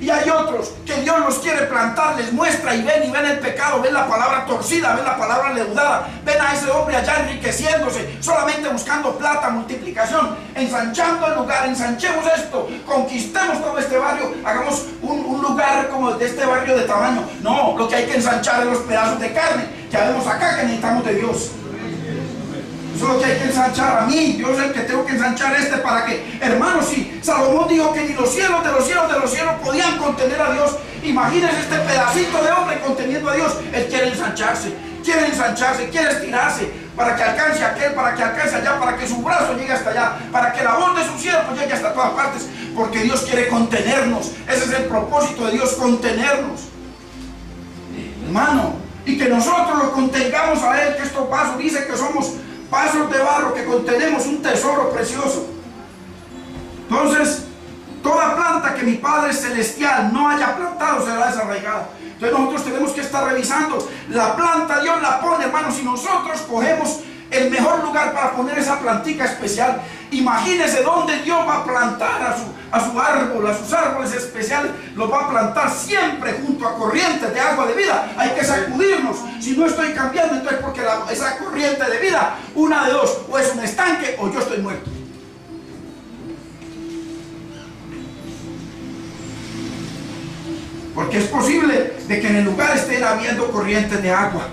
Y hay otros que Dios los quiere plantar, les muestra y ven el pecado, ven la palabra torcida, ven la palabra leudada, ven a ese hombre allá enriqueciéndose, solamente buscando plata, multiplicación, ensanchando el lugar. Ensanchemos esto, conquistemos todo este barrio, hagamos un lugar como de este barrio de tamaño. No, lo que hay que ensanchar es los pedazos de carne que vemos acá, que necesitamos de Dios. Eso es lo que hay que ensanchar. A mí, Dios es el que tengo que ensanchar para que, hermanos, si Salomón dijo que ni los cielos de los cielos de los cielos podían contener a Dios, imagínense este pedacito de hombre conteniendo a Dios. Él quiere ensancharse, quiere estirarse para que alcance aquel, para que alcance allá, para que su brazo llegue hasta allá, para que la voz de su siervo llegue hasta todas partes, porque Dios quiere contenernos. Ese es el propósito de Dios, contenernos, hermano, y que nosotros lo contengamos a Él, que estos vasos, dice que somos vasos de barro, que contenemos un tesoro precioso. Entonces, toda planta que mi Padre Celestial no haya plantado será desarraigada. Entonces nosotros tenemos que estar revisando. La planta Dios la pone, hermanos, si nosotros cogemos el mejor lugar para poner esa plantica especial. Imagínense dónde Dios va a plantar a su árbol, a sus árboles especiales. Los va a plantar siempre junto a corrientes de agua de vida. Hay que sacudirnos. Si no estoy cambiando, entonces porque esa corriente de vida, una de dos, o es un estanque o yo estoy muerto. Porque es posible de que en el lugar estén habiendo corrientes de agua,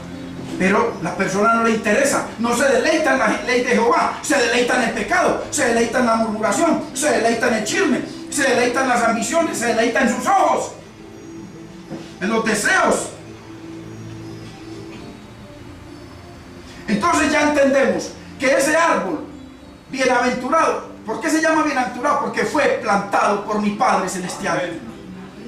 pero la persona no le interesa, no se deleita en la ley de Jehová, se deleita en el pecado, se deleita en la murmuración, se deleita en el chisme, se deleita en las ambiciones, se deleita en sus ojos, en los deseos. Entonces ya entendemos que ese árbol bienaventurado, ¿por qué se llama bienaventurado? Porque fue plantado por mi Padre Celestial.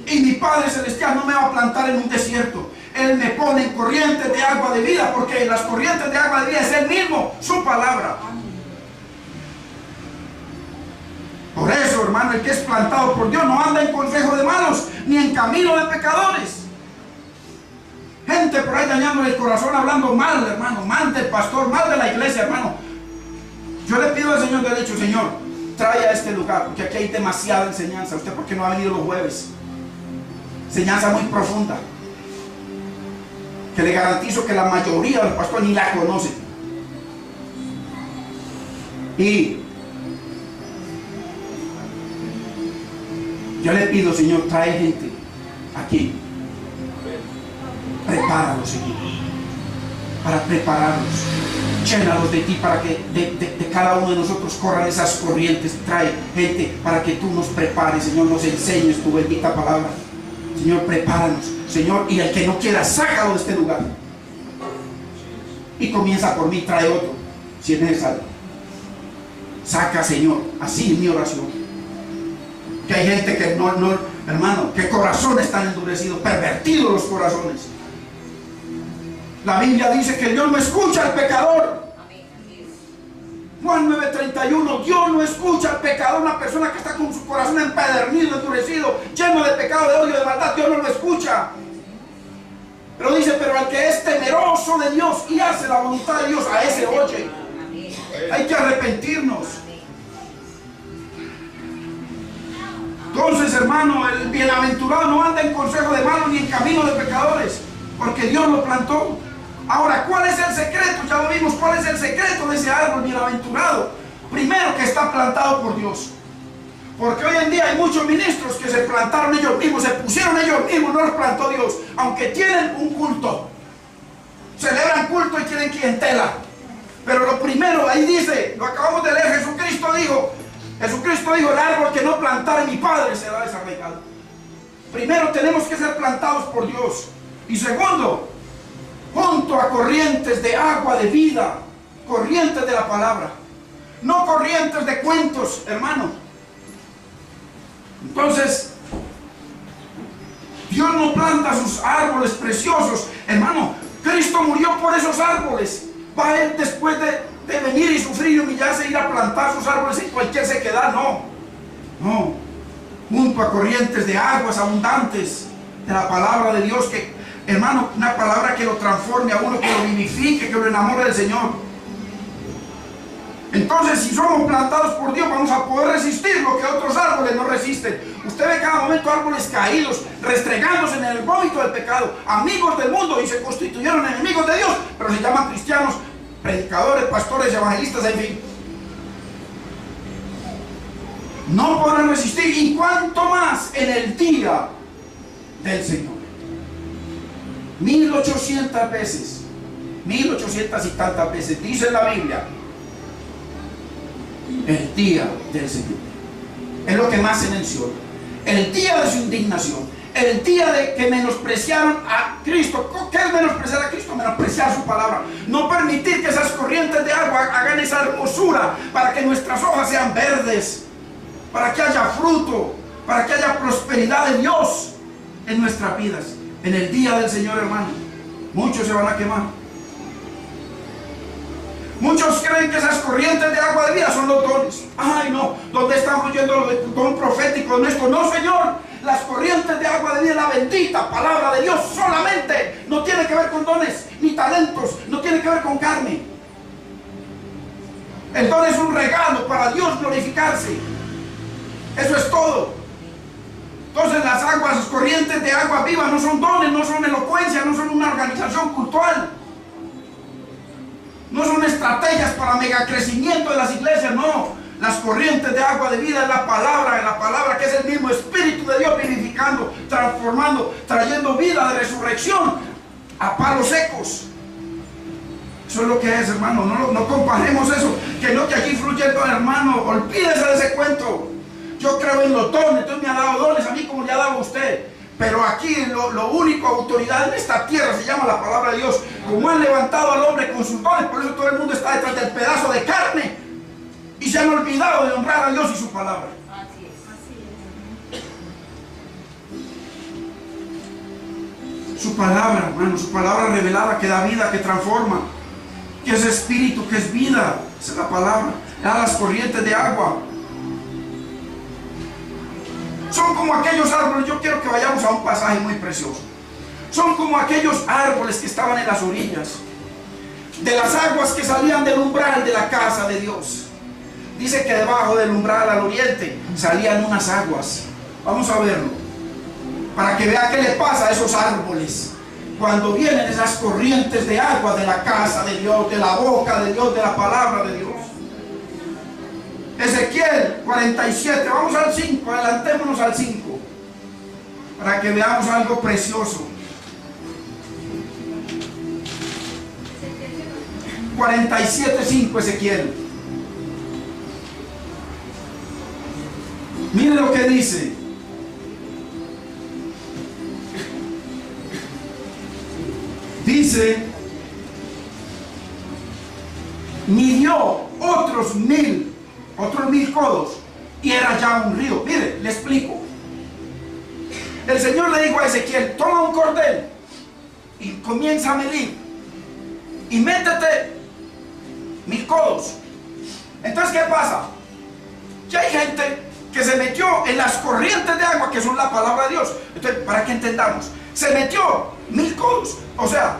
Y mi Padre Celestial no me va a plantar en un desierto. Él me pone en corrientes de agua de vida, porque las corrientes de agua de vida es Él mismo, su palabra. Por eso, hermano, el que es plantado por Dios no anda en consejo de malos, ni en camino de pecadores. Gente por ahí dañándole el corazón, hablando mal, hermano, mal del pastor, mal de la iglesia, hermano. Yo le pido al Señor derecho, Señor, trae a este lugar, porque aquí hay demasiada enseñanza. ¿Usted por qué no ha venido los jueves? Enseñanza muy profunda, que le garantizo que la mayoría de los pastores ni la conocen. Y yo le pido, Señor, trae gente aquí. Prepáralos, Señor, para prepararlos. Llénalos de ti, para que de cada uno de nosotros corran esas corrientes. Trae gente para que tú nos prepares, Señor, nos enseñes tu bendita palabra. Señor, prepáranos, Señor, y el que no quiera, sácalo de este lugar. Y comienza por mí, trae otro, si es necesario. Saca, Señor, así es mi oración. Que hay gente que no, hermano, que corazones están endurecidos, pervertidos los corazones. La Biblia dice que Dios no escucha al pecador. Juan 9:31, Dios no escucha al pecador, una persona que está con su corazón empedernido, endurecido, lleno de pecado, de odio, de maldad. Dios no lo escucha. Pero dice, pero al que es temeroso de Dios y hace la voluntad de Dios, a ese oye. Hay que arrepentirnos. Entonces, hermano, el bienaventurado no anda en consejo de malos ni en camino de pecadores, porque Dios lo plantó. Ahora, ¿cuál es el secreto? Ya lo vimos, ¿cuál es el secreto de ese árbol bienaventurado? Primero, que está plantado por Dios. Porque hoy en día hay muchos ministros que se plantaron ellos mismos, se pusieron ellos mismos, no los plantó Dios, aunque tienen un culto. Celebran culto y tienen clientela. Pero lo primero, ahí dice, lo acabamos de leer, Jesucristo dijo, el árbol que no plantare mi Padre será desarraigado. Primero tenemos que ser plantados por Dios. Y segundo, junto a corrientes de agua de vida, corrientes de la palabra, no corrientes de cuentos, hermano. Entonces, Dios no planta sus árboles preciosos, hermano. Cristo murió por esos árboles. Va Él después de venir y sufrir y humillarse, ir a plantar sus árboles en cualquier sequedad. No, junto a corrientes de aguas abundantes de la palabra de Dios, que, hermano, una palabra que lo transforme a uno, que lo vivifique, que lo enamore del Señor. Entonces, si somos plantados por Dios, vamos a poder resistir lo que otros árboles no resisten. Usted ve cada momento árboles caídos, restregándose en el vómito del pecado, amigos del mundo, y se constituyeron enemigos de Dios, pero se llaman cristianos, predicadores, pastores, evangelistas, en fin. No podrán resistir, y cuanto más en el día del Señor. 1800 veces, 1800 y tantas veces dice la Biblia el día del Señor. Es lo que más se menciona. El día de su indignación, el día de que menospreciaron a Cristo. ¿Qué es menospreciar a Cristo? Menospreciar su palabra. No permitir que esas corrientes de agua hagan esa hermosura para que nuestras hojas sean verdes, para que haya fruto, para que haya prosperidad de Dios en nuestras vidas. En el día del Señor, hermano, muchos se van a quemar. Muchos creen que esas corrientes de agua de vida son los dones. Ay, no, ¿dónde están fluyendo el don profético nuestro? No, Señor, las corrientes de agua de vida, la bendita palabra de Dios solamente. No tiene que ver con dones ni talentos, no tiene que ver con carne. El don es un regalo para Dios glorificarse. Eso es todo. Entonces las aguas, las corrientes de agua viva no son dones, no son elocuencia, no son una organización cultural, no son estrategias para megacrecimiento de las iglesias, no. Las corrientes de agua de vida es la palabra que es el mismo Espíritu de Dios vivificando, transformando, trayendo vida de resurrección a palos secos. Eso es lo que es, hermano. No comparemos eso, que no, que aquí fluye el don, hermano. Olvídese de ese cuento. Yo creo en los dones, Dios me ha dado dones a mí como le ha dado a usted. Pero aquí lo único autoridad en esta tierra se llama la palabra de Dios. Como han levantado al hombre con sus dones, por eso todo el mundo está detrás del pedazo de carne y se han olvidado de honrar a Dios y su palabra. Así es. Su palabra, hermano, su palabra revelada que da vida, que transforma, que es espíritu, que es vida. Esa es la palabra. Da las corrientes de agua. Son como aquellos árboles. Yo quiero que vayamos a un pasaje muy precioso. Son como aquellos árboles que estaban en las orillas de las aguas que salían del umbral de la casa de Dios. Dice que debajo del umbral al oriente salían unas aguas. Vamos a verlo, para que vea qué le pasa a esos árboles cuando vienen esas corrientes de agua de la casa de Dios, de la boca de Dios, de la palabra de Dios. Ezequiel 47, vamos al 5, adelantémonos al 5 para que veamos algo precioso. 47:5, Ezequiel. Mire lo que dice. Dice, midió otros mil codos y era ya un río. Mire, le explico. El Señor le dijo a Ezequiel: toma un cordel y comienza a medir y métete 1000 codos. Entonces, ¿qué pasa? Que hay gente que se metió en las corrientes de agua que son la palabra de Dios. Entonces, para que entendamos, se metió 1000 codos, o sea,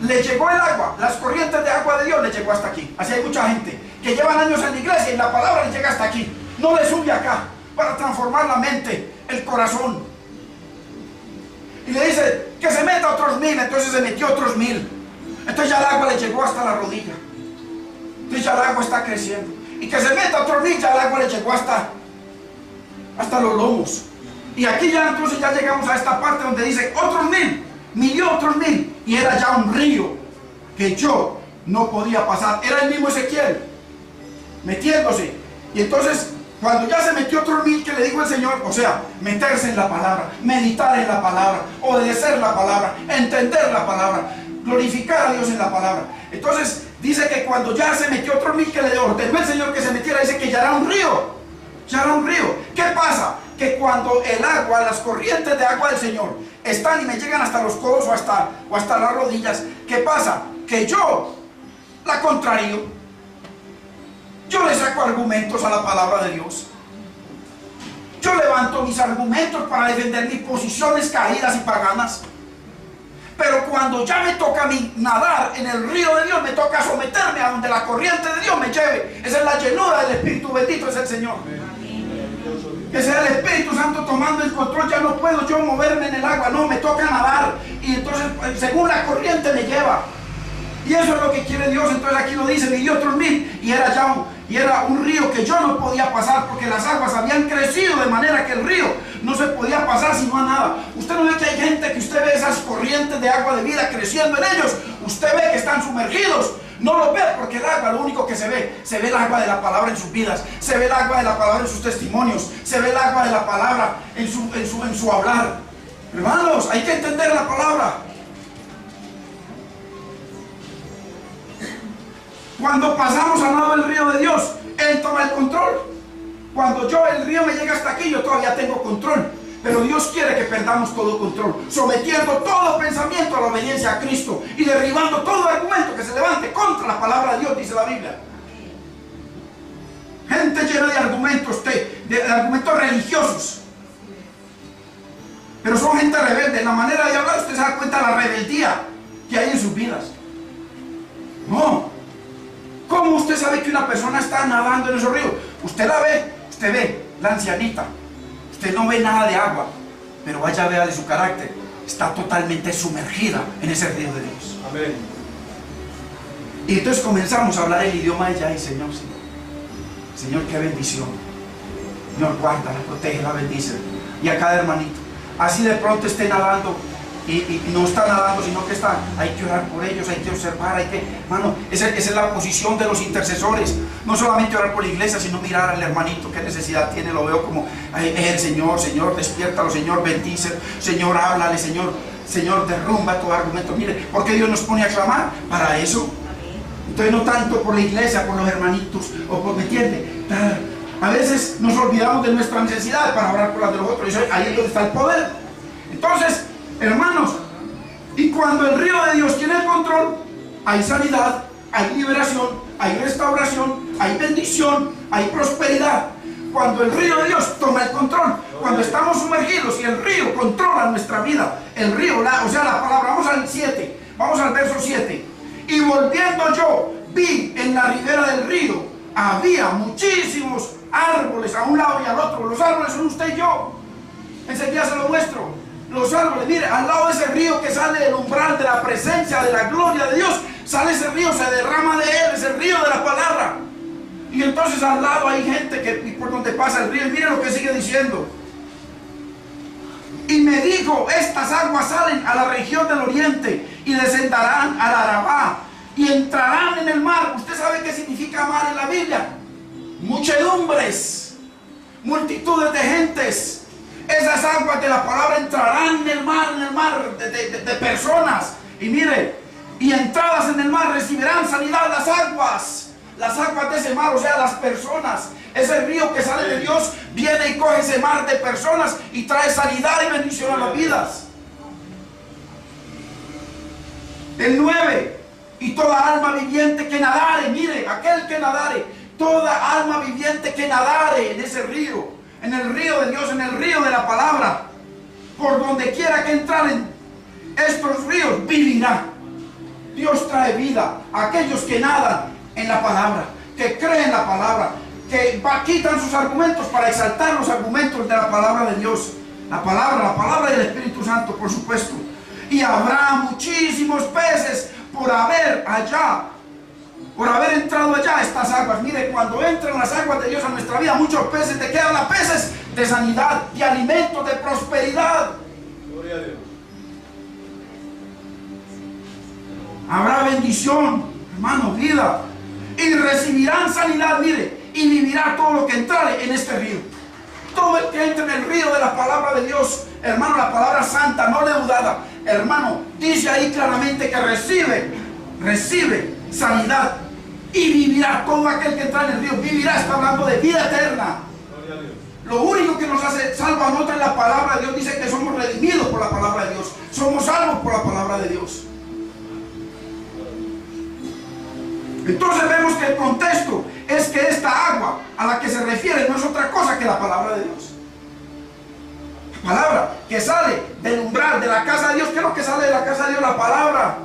le llegó el agua, las corrientes de agua de Dios le llegó hasta aquí. Así hay mucha gente que llevan años en la iglesia y la palabra le llega hasta aquí, no le sube acá para transformar la mente, el corazón. Y le dice que se meta otros 1000, entonces se metió otros 1000. Entonces ya el agua le llegó hasta la rodilla. Entonces ya el agua está creciendo. Y que se meta otros 1000, ya el agua le llegó hasta los lomos. Y aquí ya entonces ya llegamos a esta parte donde dice otros 1000, midió otros 1000, y era ya un río que yo no podía pasar. Era el mismo Ezequiel metiéndose. Y entonces cuando ya se metió otros 1000, que le dijo el Señor, o sea, meterse en la palabra, meditar en la palabra, obedecer la palabra, entender la palabra, glorificar a Dios en la palabra. Entonces dice que cuando ya se metió otros 1000, que le ordenó el Señor que se metiera, dice que ya era un río. Ya era un río. ¿Qué pasa? Que cuando el agua, las corrientes de agua del Señor están y me llegan hasta los codos o hasta las rodillas, ¿qué pasa? Que yo la contrario. Yo le saco argumentos a la palabra de Dios. Yo levanto mis argumentos para defender mis posiciones caídas y paganas. Pero cuando ya me toca a mí nadar en el río de Dios, me toca someterme a donde la corriente de Dios me lleve. Esa es la llenura del Espíritu bendito, es el Señor. Que sea el Espíritu Santo tomando el control. Ya no puedo yo moverme en el agua, no, me toca nadar. Y entonces, según la corriente me lleva. Y eso es lo que quiere Dios. Entonces aquí lo dice, y otros 1000. Y era un río que yo no podía pasar, porque las aguas habían crecido de manera que el río no se podía pasar sino a nada. Usted no ve que hay gente que usted ve esas corrientes de agua de vida creciendo en ellos. Usted ve que están sumergidos. No lo ve porque el agua, lo único que se ve el agua de la palabra en sus vidas, se ve el agua de la palabra en sus testimonios, se ve el agua de la palabra en su hablar. Hermanos, hay que entender la palabra. Cuando pasamos al lado del río de Dios, Él toma el control. Cuando el río me llega hasta aquí, yo todavía tengo control. Pero Dios quiere que perdamos todo control, sometiendo todo pensamiento a la obediencia a Cristo y derribando todo argumento que se levante contra la palabra de Dios, dice la Biblia. Gente llena de argumentos, de argumentos religiosos. Pero son gente rebelde. En la manera de hablar usted se da cuenta de la rebeldía que hay en sus vidas. No. ¿Cómo usted sabe que una persona está nadando en esos ríos? Usted la ve, usted ve la ancianita. Usted no ve nada de agua, pero vaya, vea de su carácter. Está totalmente sumergida en ese río de Dios. Amén. Y entonces comenzamos a hablar el idioma de ella. Y Señor, Señor, qué bendición. Señor, guárdala, protégela, bendice. Y a cada hermanito. Así de pronto esté nadando. Y no está nadando, sino que hay que orar por ellos, hay que observar, hermano, esa es la posición de los intercesores. No solamente orar por la iglesia, sino mirar al hermanito, qué necesidad tiene. Lo veo como el Señor, despiértalo, Señor, bendice, Señor, háblale, Señor, derrumba todo argumento. Mire, ¿por qué Dios nos pone a clamar? Para eso. Entonces no tanto por la iglesia, por los hermanitos, ¿me entiende? A veces nos olvidamos de nuestra necesidad para orar por las de los otros. Y ahí es donde está el poder. Entonces, hermanos, y cuando el río de Dios tiene el control, hay sanidad, hay liberación, hay restauración, hay bendición, hay prosperidad. Cuando el río de Dios toma el control, cuando estamos sumergidos y el río controla nuestra vida, el río, o sea, la palabra, vamos al 7, vamos al verso 7. Y volviendo yo, vi en la ribera del río, había muchísimos árboles a un lado y al otro. Los árboles son usted y yo. Enseguida se lo muestro. Los árboles, mire, al lado de ese río que sale del umbral de la presencia, de la gloria de Dios, sale ese río, se derrama de él, ese río de la palabra. Y entonces al lado hay gente que por donde pasa el río, y mire lo que sigue diciendo. Y me dijo, estas aguas salen a la región del oriente y descenderán al Arabá y entrarán en el mar. ¿Usted sabe qué significa mar en la Biblia? Muchedumbres, multitudes de gentes. Esas aguas de la palabra entrarán en el mar de personas. Y mire, y entradas en el mar recibirán sanidad las aguas de ese mar, o sea, las personas. Ese río que sale de Dios viene y coge ese mar de personas y trae sanidad y bendición a las vidas. El 9, y toda alma viviente que nadare, mire, aquel que nadare, toda alma viviente que nadare en ese río, en el río de Dios, en el río de la palabra, por donde quiera que entraren estos ríos, vivirá. Dios trae vida a aquellos que nadan en la palabra, que creen la palabra, que quitan sus argumentos para exaltar los argumentos de la palabra de Dios. La palabra del Espíritu Santo, por supuesto. Y habrá muchísimos peces por haber entrado allá estas aguas. Mire, cuando entran las aguas de Dios a nuestra vida, muchos peces, ¿de qué habla? Peces de sanidad, de alimentos, de prosperidad. Gloria a Dios. Habrá bendición, hermano, vida. Y recibirán sanidad, mire, y vivirá todo lo que entrare en este río. Todo el que entre en el río de la palabra de Dios, hermano, la palabra santa, no leudada, hermano, dice ahí claramente que recibe sanidad y vivirá. Todo aquel que entra en el río vivirá. Está hablando de vida eterna. Gloria a Dios. Lo único que nos hace salvos a nosotros es la palabra de Dios. Dice que somos redimidos por la palabra de Dios, somos salvos por la palabra de Dios. Entonces vemos que el contexto es que esta agua a la que se refiere no es otra cosa que la palabra de Dios. La palabra que sale del umbral de la casa de Dios. ¿Qué es lo que sale de la casa de Dios? La palabra.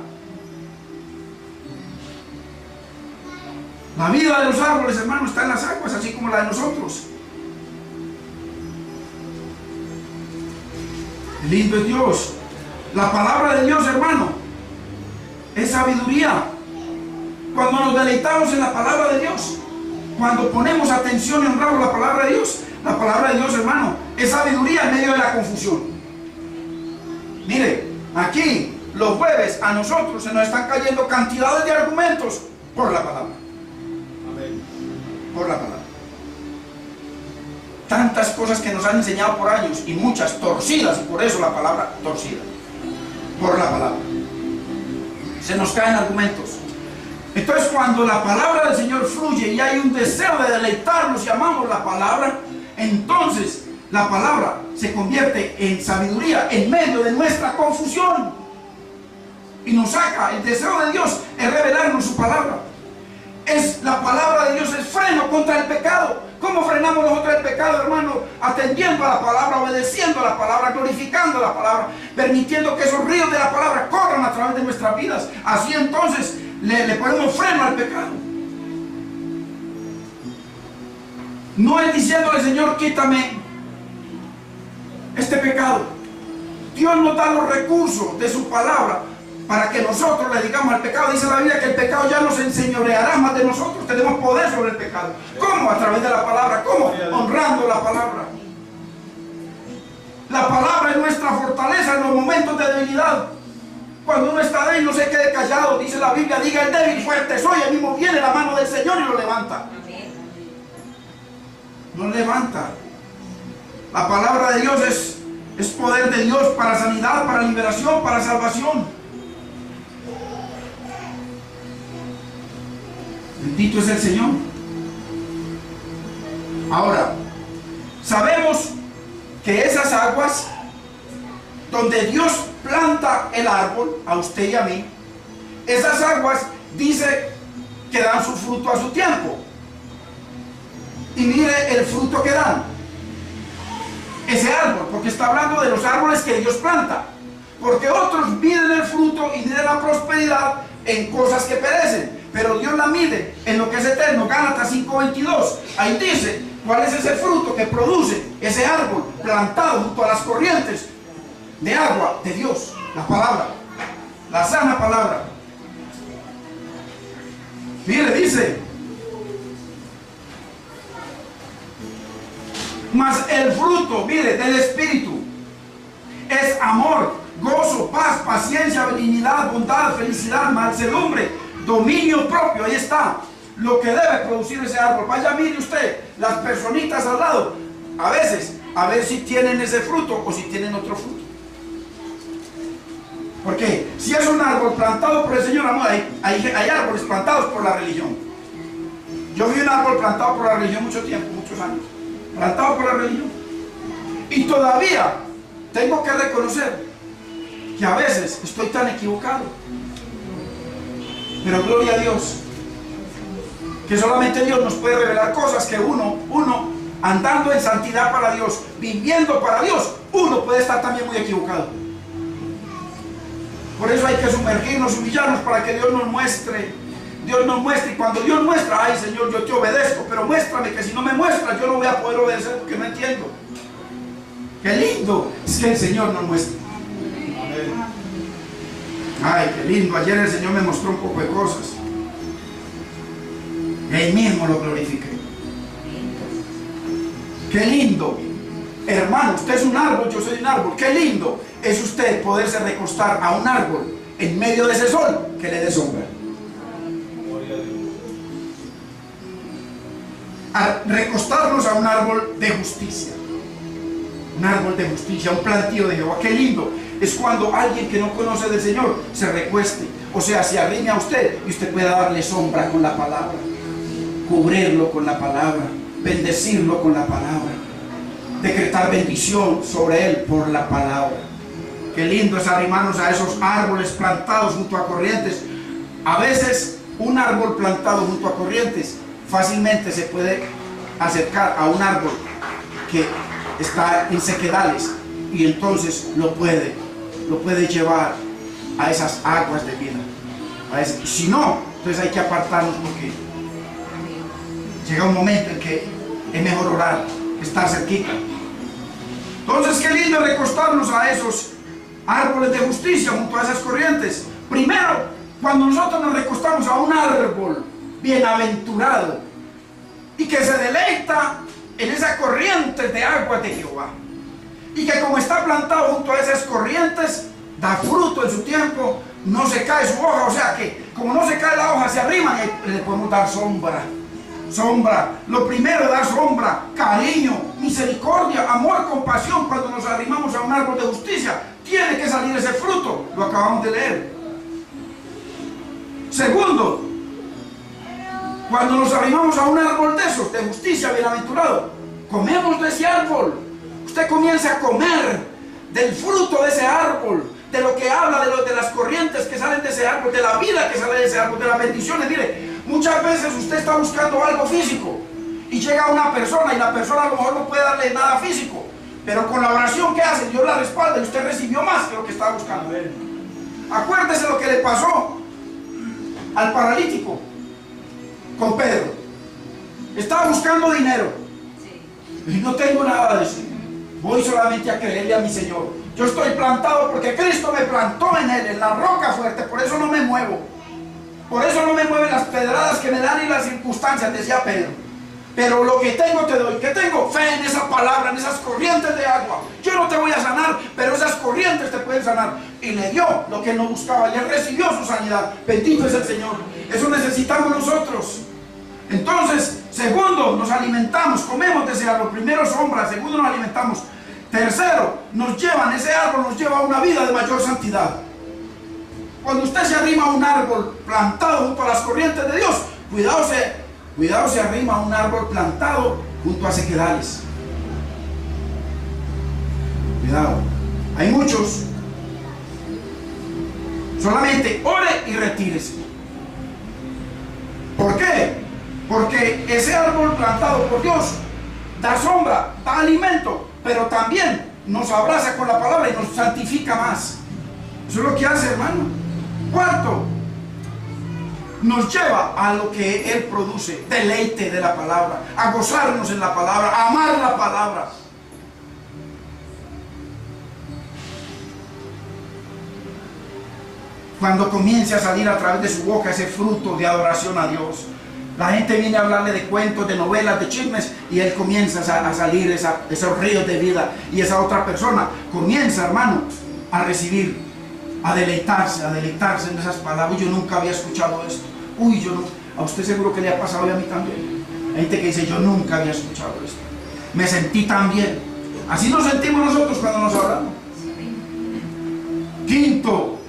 La vida de los árboles, hermanos, está en las aguas, así como la de nosotros. Lindo es Dios. La palabra de Dios, hermano, es sabiduría. Cuando nos deleitamos en la palabra de Dios, cuando ponemos atención y honramos la palabra de Dios, la palabra de Dios, hermano, es sabiduría en medio de la confusión. Mire, aquí los jueves a nosotros se nos están cayendo cantidades de argumentos por la palabra. Amén. Por la palabra. Tantas cosas que nos han enseñado por años y muchas torcidas, y por eso la palabra torcida. Por la palabra. Se nos caen argumentos. Entonces, cuando la palabra del Señor fluye y hay un deseo de deleitarnos y amamos la palabra, entonces la palabra se convierte en sabiduría en medio de nuestra confusión y nos saca. El deseo de Dios es revelarnos su palabra. La palabra de Dios es freno contra el pecado. ¿Cómo frenamos nosotros el pecado, hermano? Atendiendo a la palabra, obedeciendo a la palabra, glorificando la palabra, permitiendo que esos ríos de la palabra corran a través de nuestras vidas. Así entonces le ponemos freno al pecado. No es diciéndole, Señor, quítame este pecado. Dios nos da los recursos de su palabra para que nosotros le digamos al pecado. Dice la Biblia que el pecado ya no se enseñoreará más de nosotros. Tenemos poder sobre el pecado. ¿Cómo? A través de la palabra. ¿Cómo? Honrando la palabra. La palabra es nuestra fortaleza en los momentos de debilidad. Cuando uno está débil, no se quede callado. Dice la Biblia, diga el débil, fuerte soy. El mismo viene la mano del Señor y lo levanta. Lo levanta. La palabra de Dios es poder de Dios para sanidad, para liberación, para salvación. Bendito es el Señor. Ahora, sabemos que esas aguas donde Dios planta el árbol, a usted y a mí, esas aguas dice que dan su fruto a su tiempo. Y mire el fruto que dan ese árbol, porque está hablando de los árboles que Dios planta, porque otros miden el fruto y miden la prosperidad en cosas que perecen, pero Dios la mide en lo que es eterno. Gálatas 5:22, ahí dice cuál es ese fruto que produce ese árbol plantado junto a las corrientes de agua de Dios, la palabra, la sana palabra. Mire, dice: mas el fruto, mire, del Espíritu es amor, gozo, paz, paciencia, benignidad, bondad, felicidad, mansedumbre, dominio propio. Ahí está lo que debe producir ese árbol. Vaya, mire usted las personitas al lado, a veces, a ver si tienen ese fruto o si tienen otro fruto. Porque si es un árbol plantado por el Señor, amor, hay árboles plantados por la religión. Yo vi un árbol plantado por la religión mucho tiempo, muchos años, plantado por la religión, y todavía tengo que reconocer que a veces estoy tan equivocado, pero gloria a Dios que solamente Dios nos puede revelar cosas que uno andando en santidad para Dios, viviendo para Dios, uno puede estar también muy equivocado. Por eso hay que sumergirnos, humillarnos para que Dios nos muestre. Dios nos muestre, y cuando Dios muestra, ay Señor, yo te obedezco, pero muéstrame, que si no me muestras yo no voy a poder obedecer porque no entiendo. Qué lindo es que el Señor nos muestre. Ay, qué lindo. Ayer el Señor me mostró un poco de cosas. Él mismo lo glorifiqué. Qué lindo. Hermano, usted es un árbol, yo soy un árbol. Qué lindo es usted poderse recostar a un árbol en medio de ese sol que le dé sombra. A recostarnos a un árbol de justicia. Un árbol de justicia, un plantío de Jehová. Qué lindo es cuando alguien que no conoce del Señor se recueste, o sea, se arrime a usted y usted pueda darle sombra con la palabra, cubrirlo con la palabra, bendecirlo con la palabra, decretar bendición sobre él por la palabra. Qué lindo es arrimarnos a esos árboles plantados junto a corrientes. A veces un árbol plantado junto a corrientes fácilmente se puede acercar a un árbol que está en sequedales, y entonces lo puede llevar a esas aguas de vida. Si no, entonces hay que apartarnos, porque llega un momento en que es mejor orar, estar cerquita. Entonces, qué lindo recostarnos a esos árboles de justicia, junto a esas corrientes. Primero, cuando nosotros nos recostamos a un árbol bienaventurado y que se deleita en esas corrientes de agua de Jehová, y que como está plantado junto a esas corrientes, da fruto en su tiempo, no se cae su hoja, o sea que como no se cae la hoja, se arriman y le podemos dar sombra. Sombra, lo primero, dar sombra, cariño, misericordia, amor, compasión. Cuando nos arrimamos a un árbol de justicia, tiene que salir ese fruto, lo acabamos de leer. Segundo, cuando nos arrimamos a un árbol de esos, de justicia, bienaventurado, comemos de ese árbol. Usted comienza a comer del fruto de ese árbol, de lo que habla, de las corrientes que salen de ese árbol, de la vida que sale de ese árbol, de las bendiciones. Mire, muchas veces usted está buscando algo físico y llega una persona y la persona a lo mejor no puede darle nada físico, pero con la oración que hace, Dios la respalda y usted recibió más que lo que estaba buscando él. Acuérdese lo que le pasó al paralítico con Pedro. Estaba buscando dinero y no tengo nada de eso. Voy solamente a creerle a mi Señor. Yo estoy plantado porque Cristo me plantó en Él, en la roca fuerte. Por eso no me muevo. Por eso no me mueven las pedradas que me dan y las circunstancias, decía Pedro. Pero lo que tengo te doy. ¿Qué tengo? Fe en esa palabra, en esas corrientes de agua. Yo no te voy a sanar, pero esas corrientes te pueden sanar. Y le dio lo que él no buscaba y él recibió su sanidad. Bendito es el Señor. Eso necesitamos nosotros. Entonces, segundo, nos alimentamos, comemos de ese árbol. Primero, sombra. Segundo, nos alimentamos. Tercero, ese árbol nos lleva a una vida de mayor santidad. Cuando usted se arrima a un árbol plantado junto a las corrientes de Dios, cuidado se arrima a un árbol plantado junto a sequedales. Cuidado. Hay muchos. Solamente ore y retírese. ¿Por qué? Porque ese árbol plantado por Dios da sombra, da alimento, pero también nos abraza con la palabra y nos santifica más. Eso es lo que hace, hermano. Cuarto, nos lleva a lo que Él produce, deleite de la palabra, a gozarnos en la palabra, a amar la palabra. Cuando comience a salir a través de su boca ese fruto de adoración a Dios, la gente viene a hablarle de cuentos, de novelas, de chismes, y él comienza a salir esos ríos de vida, y esa otra persona comienza, hermano, a recibir, a deleitarse en esas palabras. Yo nunca había escuchado esto. A usted seguro que le ha pasado y a mí también. Hay gente que dice, yo nunca había escuchado esto. Me sentí tan bien. Así nos sentimos nosotros cuando nos hablamos. Quinto,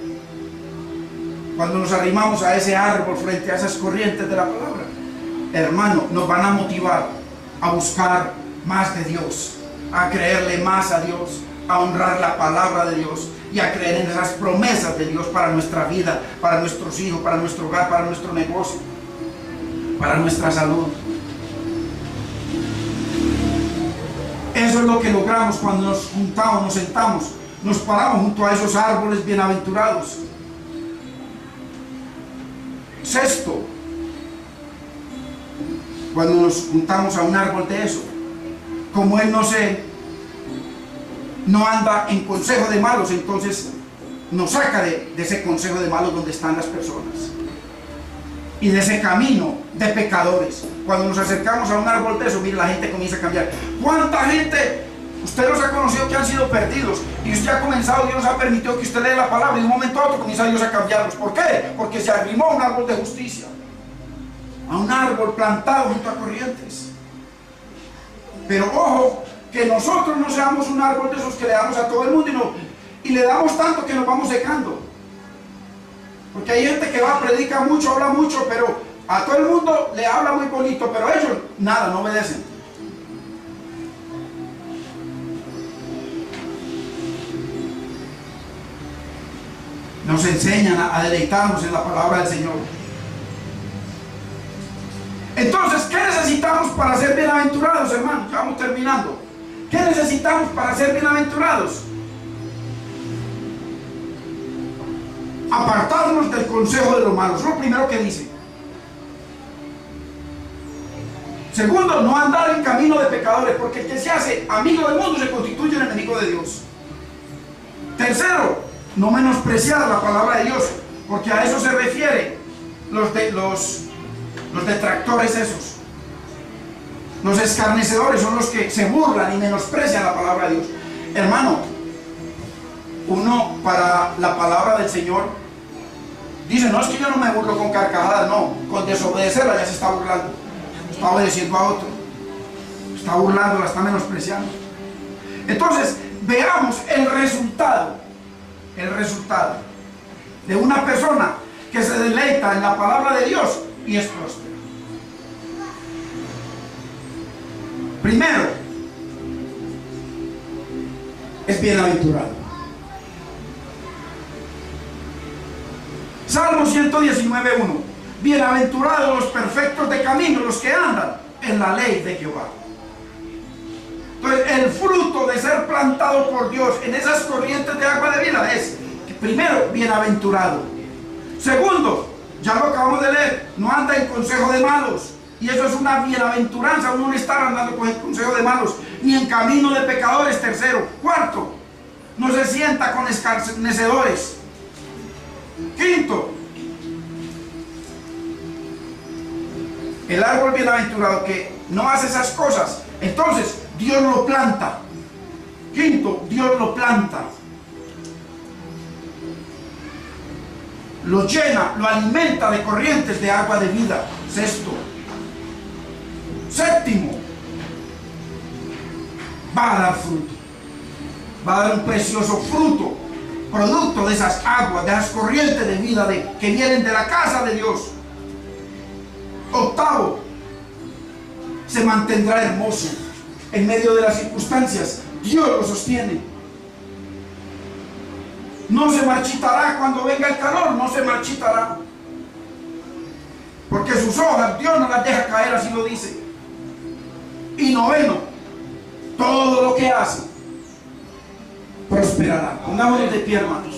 cuando nos arrimamos a ese árbol frente a esas corrientes de la palabra, hermano, nos van a motivar a buscar más de Dios, a creerle más a Dios, a honrar la palabra de Dios y a creer en esas promesas de Dios para nuestra vida, para nuestros hijos, para nuestro hogar, para nuestro negocio, para nuestra salud. Eso es lo que logramos cuando nos juntamos, nos sentamos, nos paramos junto a esos árboles bienaventurados. Sexto, cuando nos juntamos a un árbol de eso, como Él no anda en consejo de malos, entonces nos saca de ese consejo de malos donde están las personas y de ese camino de pecadores. Cuando nos acercamos a un árbol de eso, mire, la gente comienza a cambiar. ¿Cuánta gente usted los ha conocido que han sido perdidos? Y usted ha comenzado, Dios ha permitido que usted lea la palabra y de un momento a otro comienza Dios a cambiarlos. ¿Por qué? Porque se arrimó a un árbol de justicia, a un árbol plantado junto a corrientes. Pero ojo, que nosotros no seamos un árbol de esos que le damos a todo el mundo y le damos tanto que nos vamos secando. Porque hay gente que predica mucho, habla mucho, pero a todo el mundo le habla muy bonito, pero ellos nada, no obedecen. Nos enseñan a deleitarnos en la palabra del Señor. Entonces, ¿qué necesitamos para ser bienaventurados, hermanos? Ya vamos terminando. ¿Qué necesitamos para ser bienaventurados? Apartarnos del consejo de los malos. Es lo primero que dice. Segundo, no andar en camino de pecadores, porque el que se hace amigo del mundo se constituye un enemigo de Dios. Tercero, no menospreciar la palabra de Dios, porque a eso se refiere los detractores esos. Los escarnecedores son los que se burlan y menosprecian la palabra de Dios. Hermano, uno para la palabra del Señor dice, no, es que yo no me burlo con carcajadas, no, con desobedecerla ya se está burlando. Está obedeciendo a otro, está burlando, la está menospreciando. Entonces, veamos el resultado de una persona que se deleita en la palabra de Dios y es próspera. Primero, es bienaventurado. Salmo 119:1. Bienaventurados los perfectos de camino, los que andan en la ley de Jehová. Entonces, el fruto de ser plantado por Dios en esas corrientes de agua de vida es, primero, bienaventurado. Segundo, ya lo acabamos de leer, no anda en consejo de malos. Y eso es una bienaventuranza, uno no está andando con el consejo de malos, ni en camino de pecadores. Tercero. Cuarto, no se sienta con escarnecedores. Quinto, el árbol bienaventurado que no hace esas cosas, entonces Dios lo planta. Quinto, Dios lo planta, lo llena, lo alimenta de corrientes de agua de vida. Sexto. Séptimo, va a dar fruto, va a dar un precioso fruto, producto de esas aguas, de esas corrientes de vida que vienen de la casa de Dios. Octavo, se mantendrá hermoso en medio de las circunstancias. Dios lo sostiene. No se marchitará cuando venga el calor, no se marchitará, porque sus hojas Dios no las deja caer, así lo dice. Y noveno, todo lo que hace prosperará. Pongámonos de pie, hermanos.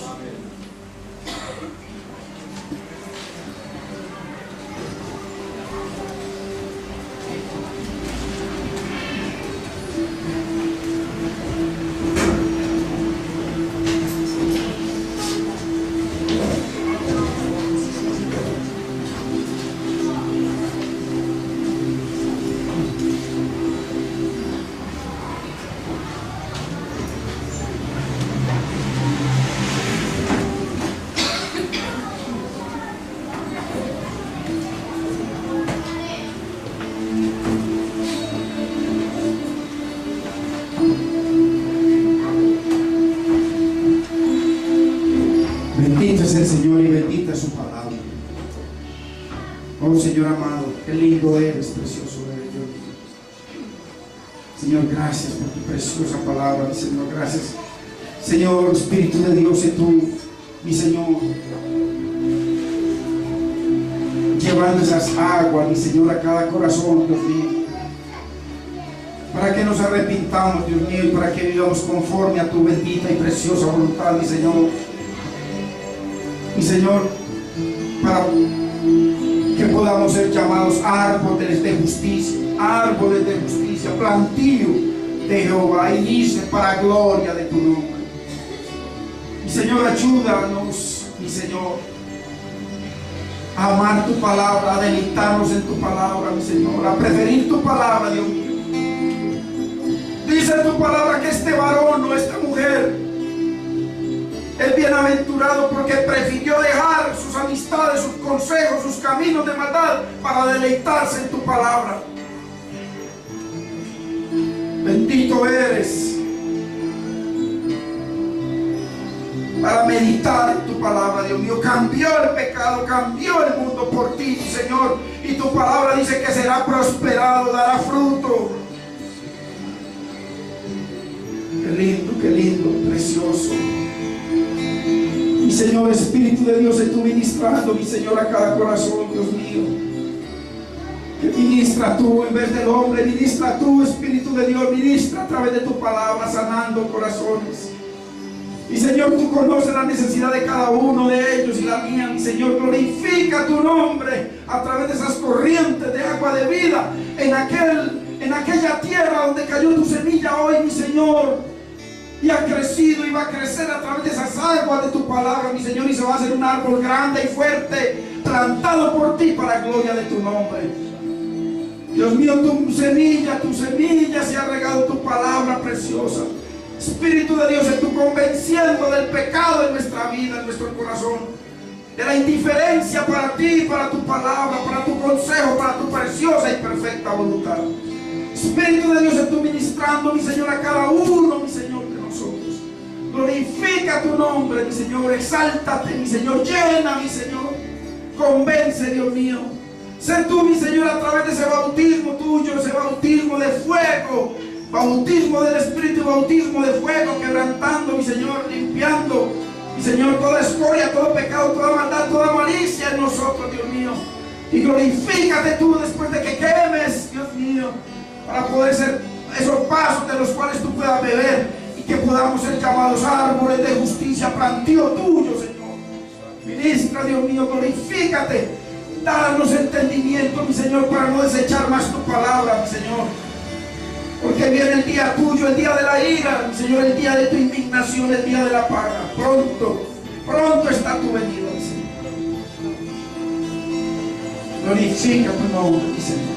Bendito es el Señor y bendita es su palabra. Oh Señor amado, qué lindo eres, precioso eres, Dios mío. Señor, gracias por tu preciosa palabra, mi Señor, gracias. Señor, Espíritu de Dios, y tú, mi Señor, llevando esas aguas, mi Señor, a cada corazón, Dios mío, para que nos arrepintamos, Dios mío, y para que vivamos conforme a tu bendita y preciosa voluntad, mi Señor. Mi Señor, para que podamos ser llamados árboles de justicia, plantío de Jehová, y dice, para gloria de tu nombre. Mi Señor, ayúdanos, mi Señor, a amar tu palabra, a deleitarnos en tu palabra, mi Señor, a preferir tu palabra, Dios mío. Dice tu palabra que este varón o esta mujer es bienaventurado porque prefirió dejar sus amistades, sus consejos, sus caminos de maldad para deleitarse en tu palabra. Bendito eres para meditar en tu palabra, Dios mío. Cambió el pecado, cambió el mundo por ti, Señor, y tu palabra dice que será prosperado, dará fruto. Qué lindo, precioso. Mi Señor, Espíritu de Dios, tú ministrando, mi Señor, a cada corazón, Dios mío. Que ministra tú en vez del hombre, ministra tú, Espíritu de Dios, ministra a través de tu palabra, sanando corazones. Y Señor, tú conoces la necesidad de cada uno de ellos y la mía, mi Señor. Glorifica tu nombre a través de esas corrientes de agua de vida en aquella tierra donde cayó tu semilla hoy, mi Señor, y ha crecido y va a crecer a través de esas aguas de tu palabra, mi Señor, y se va a hacer un árbol grande y fuerte, plantado por ti para gloria de tu nombre. Dios mío, tu semilla se ha regado tu palabra preciosa. Espíritu de Dios, tú convenciendo del pecado en nuestra vida, en nuestro corazón, de la indiferencia para ti, para tu palabra, para tu consejo, para tu preciosa y perfecta voluntad. Espíritu de Dios, tú ministrando, mi Señor, a cada uno, mi Señor, de nosotros. Glorifica tu nombre, mi Señor, exáltate, mi Señor, llena, mi Señor, convence, Dios mío. Sé tú, mi Señor, a través de ese bautismo tuyo, ese bautismo de fuego, bautismo del Espíritu, bautismo de fuego, quebrantando, mi Señor, limpiando, mi Señor, toda escoria, todo pecado, toda maldad, toda malicia en nosotros, Dios mío. Y glorifícate tú después de que quemes, Dios mío, para poder ser esos pasos de los cuales tú puedas beber y que podamos ser llamados árboles de justicia, plantío tuyo, Señor. Ministra, Dios mío, glorifícate. Danos entendimiento, mi Señor, para no desechar más tu palabra, mi Señor. Porque viene el día tuyo, el día de la ira, mi Señor, el día de tu indignación, el día de la paga. Pronto, pronto está tu venida, mi Señor. Glorifica tu nombre, mi Señor.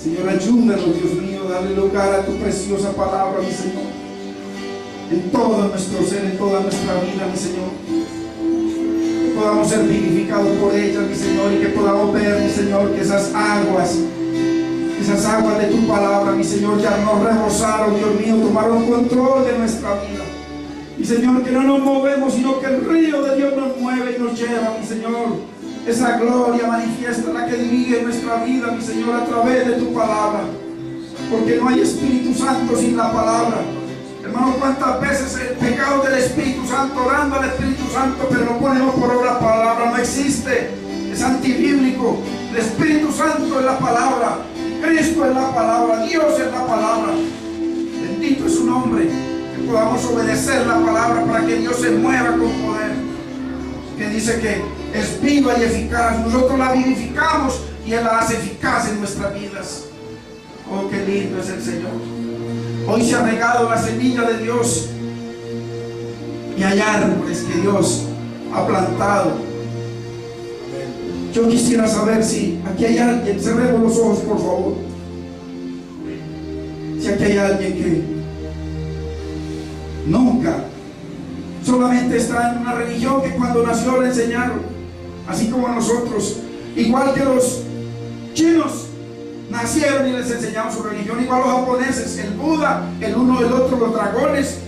Señor, ayúdanos, Dios mío, dale lugar a tu preciosa palabra, mi Señor, en todo nuestro ser, en toda nuestra vida, mi Señor. Que podamos ser vivificados por ella, mi Señor, y que podamos ver, mi Señor, que esas aguas Esas aguas de tu palabra, mi Señor, ya nos rebosaron, Dios mío, tomaron control de nuestra vida. Mi Señor, que no nos movemos, sino que el río de Dios nos mueve y nos lleva, mi Señor. Esa gloria manifiesta la que dirige nuestra vida, mi Señor, a través de tu palabra. Porque no hay Espíritu Santo sin la palabra. Hermano, cuántas veces el pecado del Espíritu Santo, orando al Espíritu Santo, pero no ponemos por obra la palabra, no existe. Es antibíblico. El Espíritu Santo es la palabra, Cristo es la palabra, Dios es la palabra. Bendito es su nombre. Que podamos obedecer la palabra para que Dios se mueva con poder. Que dice que es viva y eficaz. Nosotros la vivificamos y Él la hace eficaz en nuestras vidas. Oh, qué lindo es el Señor. Hoy se ha regado la semilla de Dios y hay árboles que Dios ha plantado. Yo quisiera saber si aquí hay alguien, cerremos los ojos por favor, si aquí hay alguien que nunca, solamente está en una religión que cuando nació le enseñaron, así como nosotros, igual que los chinos nacieron y les enseñaron su religión, igual los japoneses, el Buda, el uno, el otro, los dragones,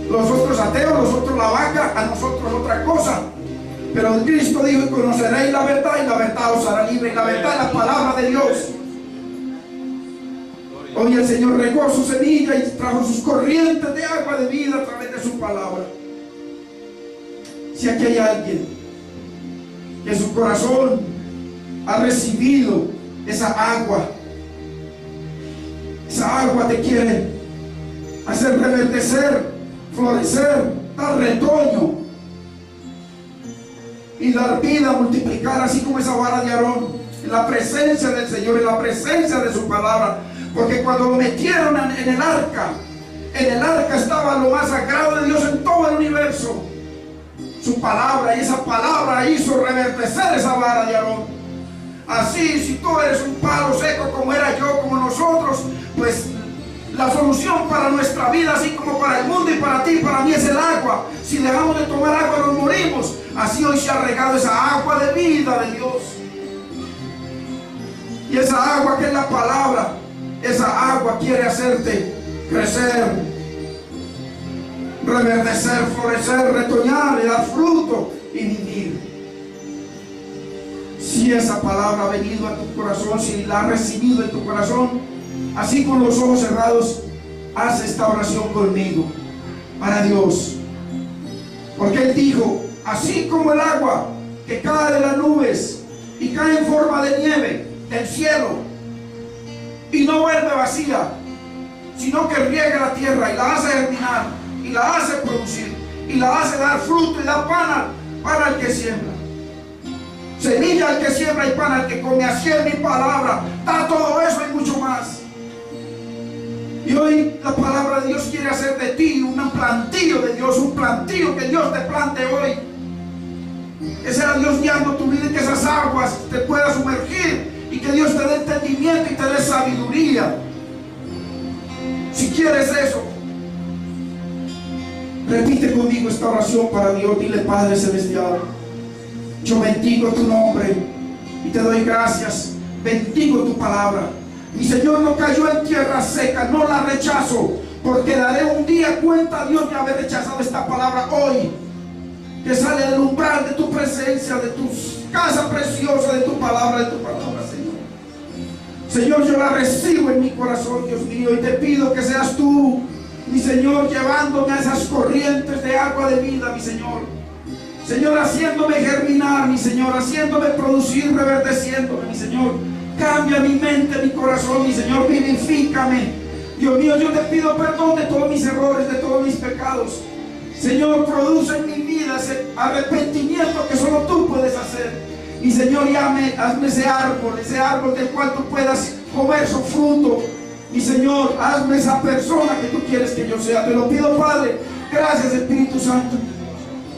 los otros ateos, los otros la vaca, a nosotros otra cosa. Pero Cristo dijo: y conoceréis la verdad y la verdad os hará libre. Y la verdad es la palabra de Dios. Hoy el Señor regó su semilla y trajo sus corrientes de agua de vida a través de su palabra. Si aquí hay alguien que su corazón ha recibido esa agua te quiere hacer reverdecer, florecer, dar retoño y dar vida, multiplicar, así como esa vara de Aarón, en la presencia del Señor, en la presencia de su palabra. Porque cuando lo metieron en el arca estaba lo más sagrado de Dios en todo el universo, su palabra, y esa palabra hizo reverdecer esa vara de Aarón. Así, si tú eres un palo seco como era yo, como nosotros, pues la solución para nuestra vida, así como para el mundo y para ti, para mí, es el agua. Si dejamos de tomar agua nos morimos. Así hoy se ha regado esa agua de vida de Dios. Y esa agua que es la palabra, esa agua quiere hacerte crecer, reverdecer, florecer, retoñar y dar fruto y vivir. Si esa palabra ha venido a tu corazón, si la has recibido en tu corazón, así con los ojos cerrados, haz esta oración conmigo para Dios. Porque Él dijo: así como el agua que cae de las nubes y cae en forma de nieve del cielo y no vuelve vacía, sino que riega la tierra y la hace germinar y la hace producir y la hace dar fruto y da pan para el que siembra, semilla al que siembra y pan al que come. Así es mi palabra, da todo eso y mucho más. Y hoy la palabra de Dios quiere hacer de ti un plantío de Dios, un plantío que Dios te plante hoy. Que sea Dios guiando tu vida y que esas aguas te puedan sumergir y que Dios te dé entendimiento y te dé sabiduría. Si quieres eso, repite conmigo esta oración para Dios. Dile: Padre Celestial, yo bendigo tu nombre y te doy gracias. Bendigo tu palabra. Mi Señor no cayó en tierra seca, no la rechazo, porque daré un día cuenta a Dios de haber rechazado esta palabra hoy, que sale del umbral de tu presencia, de tu casa preciosa, de tu palabra, Señor. Señor, yo la recibo en mi corazón, Dios mío, y te pido que seas tú, mi Señor, llevándome a esas corrientes de agua de vida, mi Señor. Señor, haciéndome germinar, mi Señor, haciéndome producir, reverdeciéndome, mi Señor. Cambia mi mente, mi corazón, mi Señor, vivifícame. Dios mío, yo te pido perdón de todos mis errores, de todos mis pecados. Señor, produce en mi vida ese arrepentimiento que solo tú puedes hacer. Y Señor, hazme ese árbol del cual tú puedas comer su fruto. Y Señor, hazme esa persona que tú quieres que yo sea. Te lo pido, Padre. Gracias, Espíritu Santo.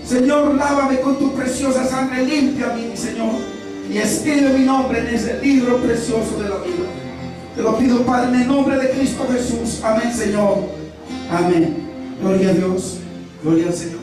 Señor, lávame con tu preciosa sangre, limpia a mí, mi Señor, y escribe mi nombre en ese libro precioso de la vida. Te lo pido, Padre, en el nombre de Cristo Jesús. Amén, Señor. Amén. Gloria a Dios. Gloria al Señor.